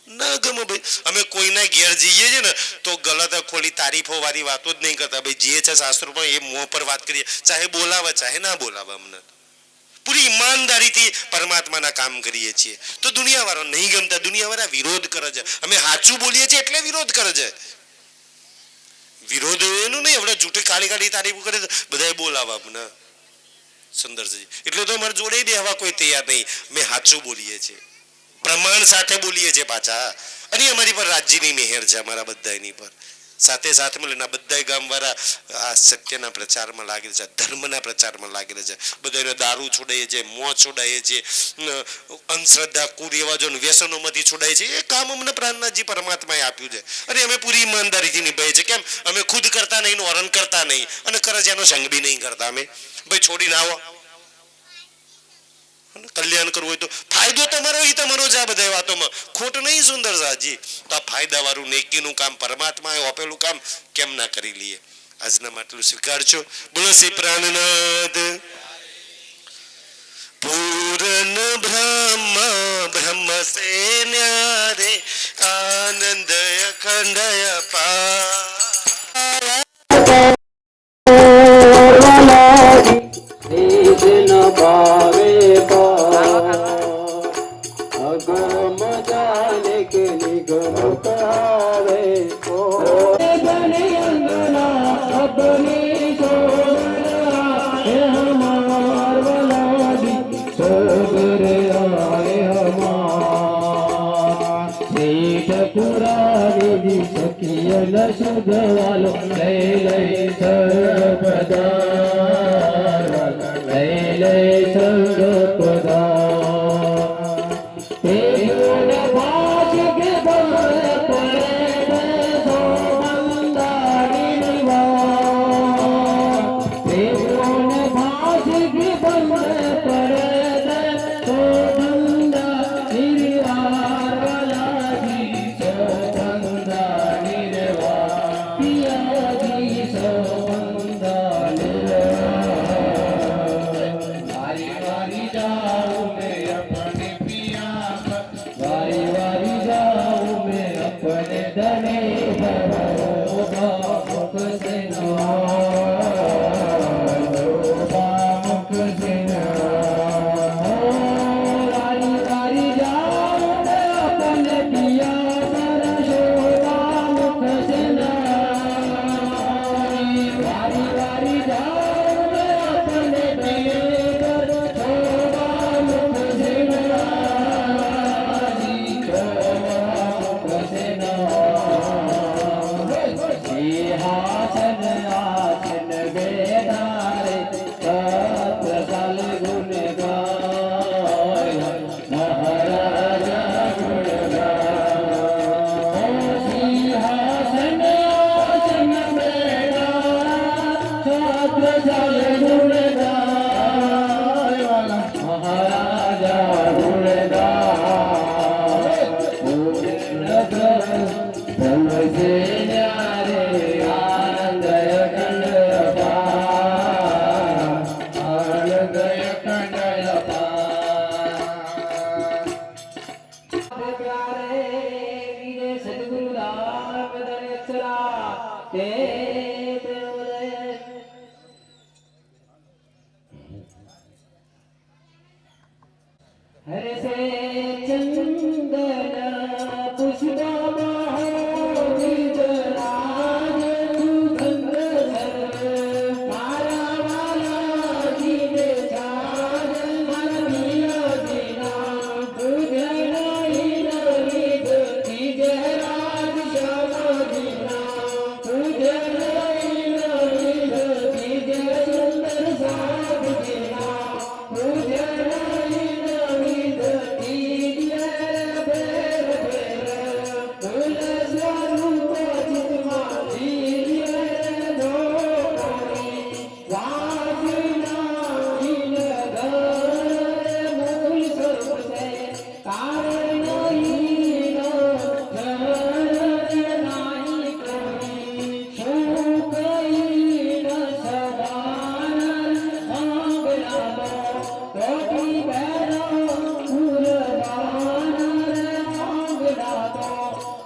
ના ગમે ભાઈ. અમે કોઈના ઘેર જઈએ છીએ ને તો ગલત ખોલી તારીફો વાળી વાતો જ નહીં કરતા ભાઈ. જે છે શાસ્ત્રો પણ એ મોં પર વાત કરીએ, ચાહે બોલાવે ચાહે ના બોલાવે. અમને પૂરી ઈમાનદારીથી પરમાત્માના કામ કરીએ છીએ. તો દુનિયાવાળો નહીં ગમતા, દુનિયાવાળા વિરોધ કરે છે. અમે સાચું બોલીએ છીએ એટલે વિરોધ કરે છે. વિરોધ એનું નહીં, આપણે જૂઠી કાળી તારીફ કરે તો બધા બોલાવા અમને. સુંદરજી એટલે તો અમારે જોડે બેહવા કોઈ તૈયાર નહીં. અમે સાચું બોલીએ છીએ, પ્રમાણ સાથે બોલીએ છીએ પાછા. અને અમારી પર રાજ્યની મેહેર છે, અમારા બધાની પર. સાથે સાથે મળીને બધા ગામવાળા આ સત્યના પ્રચારમાં લાગેલા છે, ધર્મના પ્રચારમાં લાગેલા છે. બધાને દારૂ છોડાઈએ છીએ, મોં છોડાઈએ છીએ, અંધશ્રદ્ધા, કુરિવાજો, વ્યસનોમાંથી છોડાય છે. એ કામ અમને પ્રાણનાથજી પરમાત્માએ આપ્યું છે અને અમે પૂરી ઈમાનદારીથી નિભાવીએ છીએ. કેમ? અમે ખુદ કરતા નહીં, ઓરણ કરતા નહીં, અને કરે છે એનો સંગ બી નહીં કરતા. અમે ભાઈ છોડીને આવો, કલ્યાણ કરવું હોય તો ફાયદો તમારો એ તમારો જ. આ બધા વાતોમાં ખોટ નહીં. સુંદર સાજી તો આ ફાયદા વાળું નેકીનું કામ, પરમાત્માએ આપેલું કામ કેમ ના કરી લઈએ? આજના માટલું સ્વીકારજો. બોલો શ્રી પ્રાણનાથ. પૂર્ણ બ્રહ્મ બ્રહ્મ સે ન્યારે આનંદ અખંડય પા શુદ્ધવાલો લઈ લઈ સર્વપદા, લઈ લઈ સર્વપદા.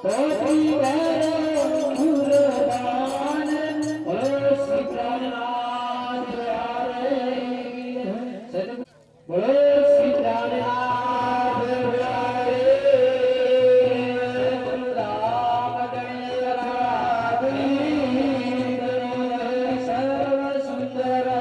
પોતી પહેરો કુરબાન બોલો શ્રી પ્રાણનાથ હરે બોલો શ્રી પ્રાણનાથ હરે રામ ગણેશ સર્વ સુંદર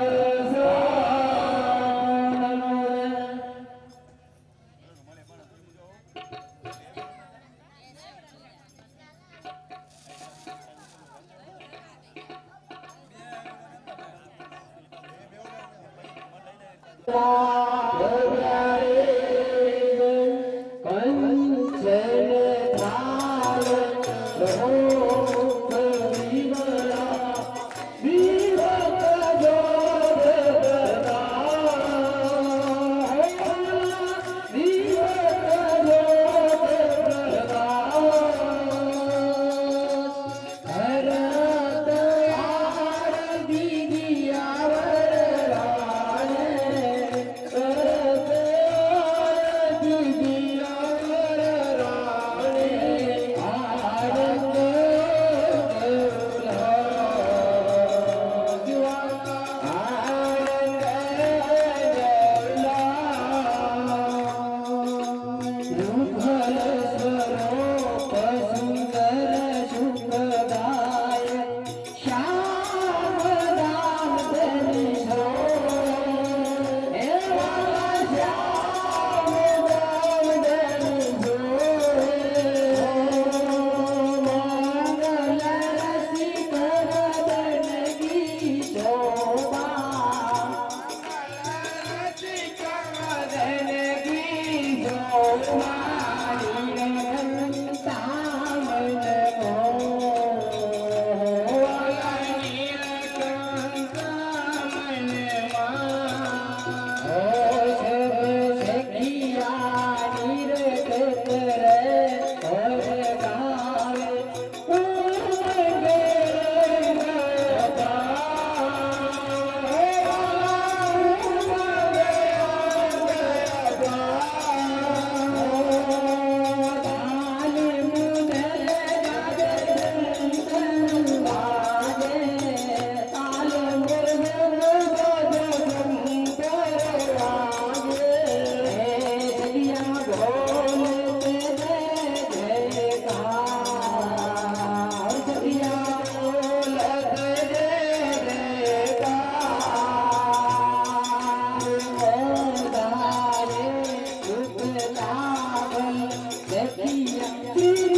Thank you.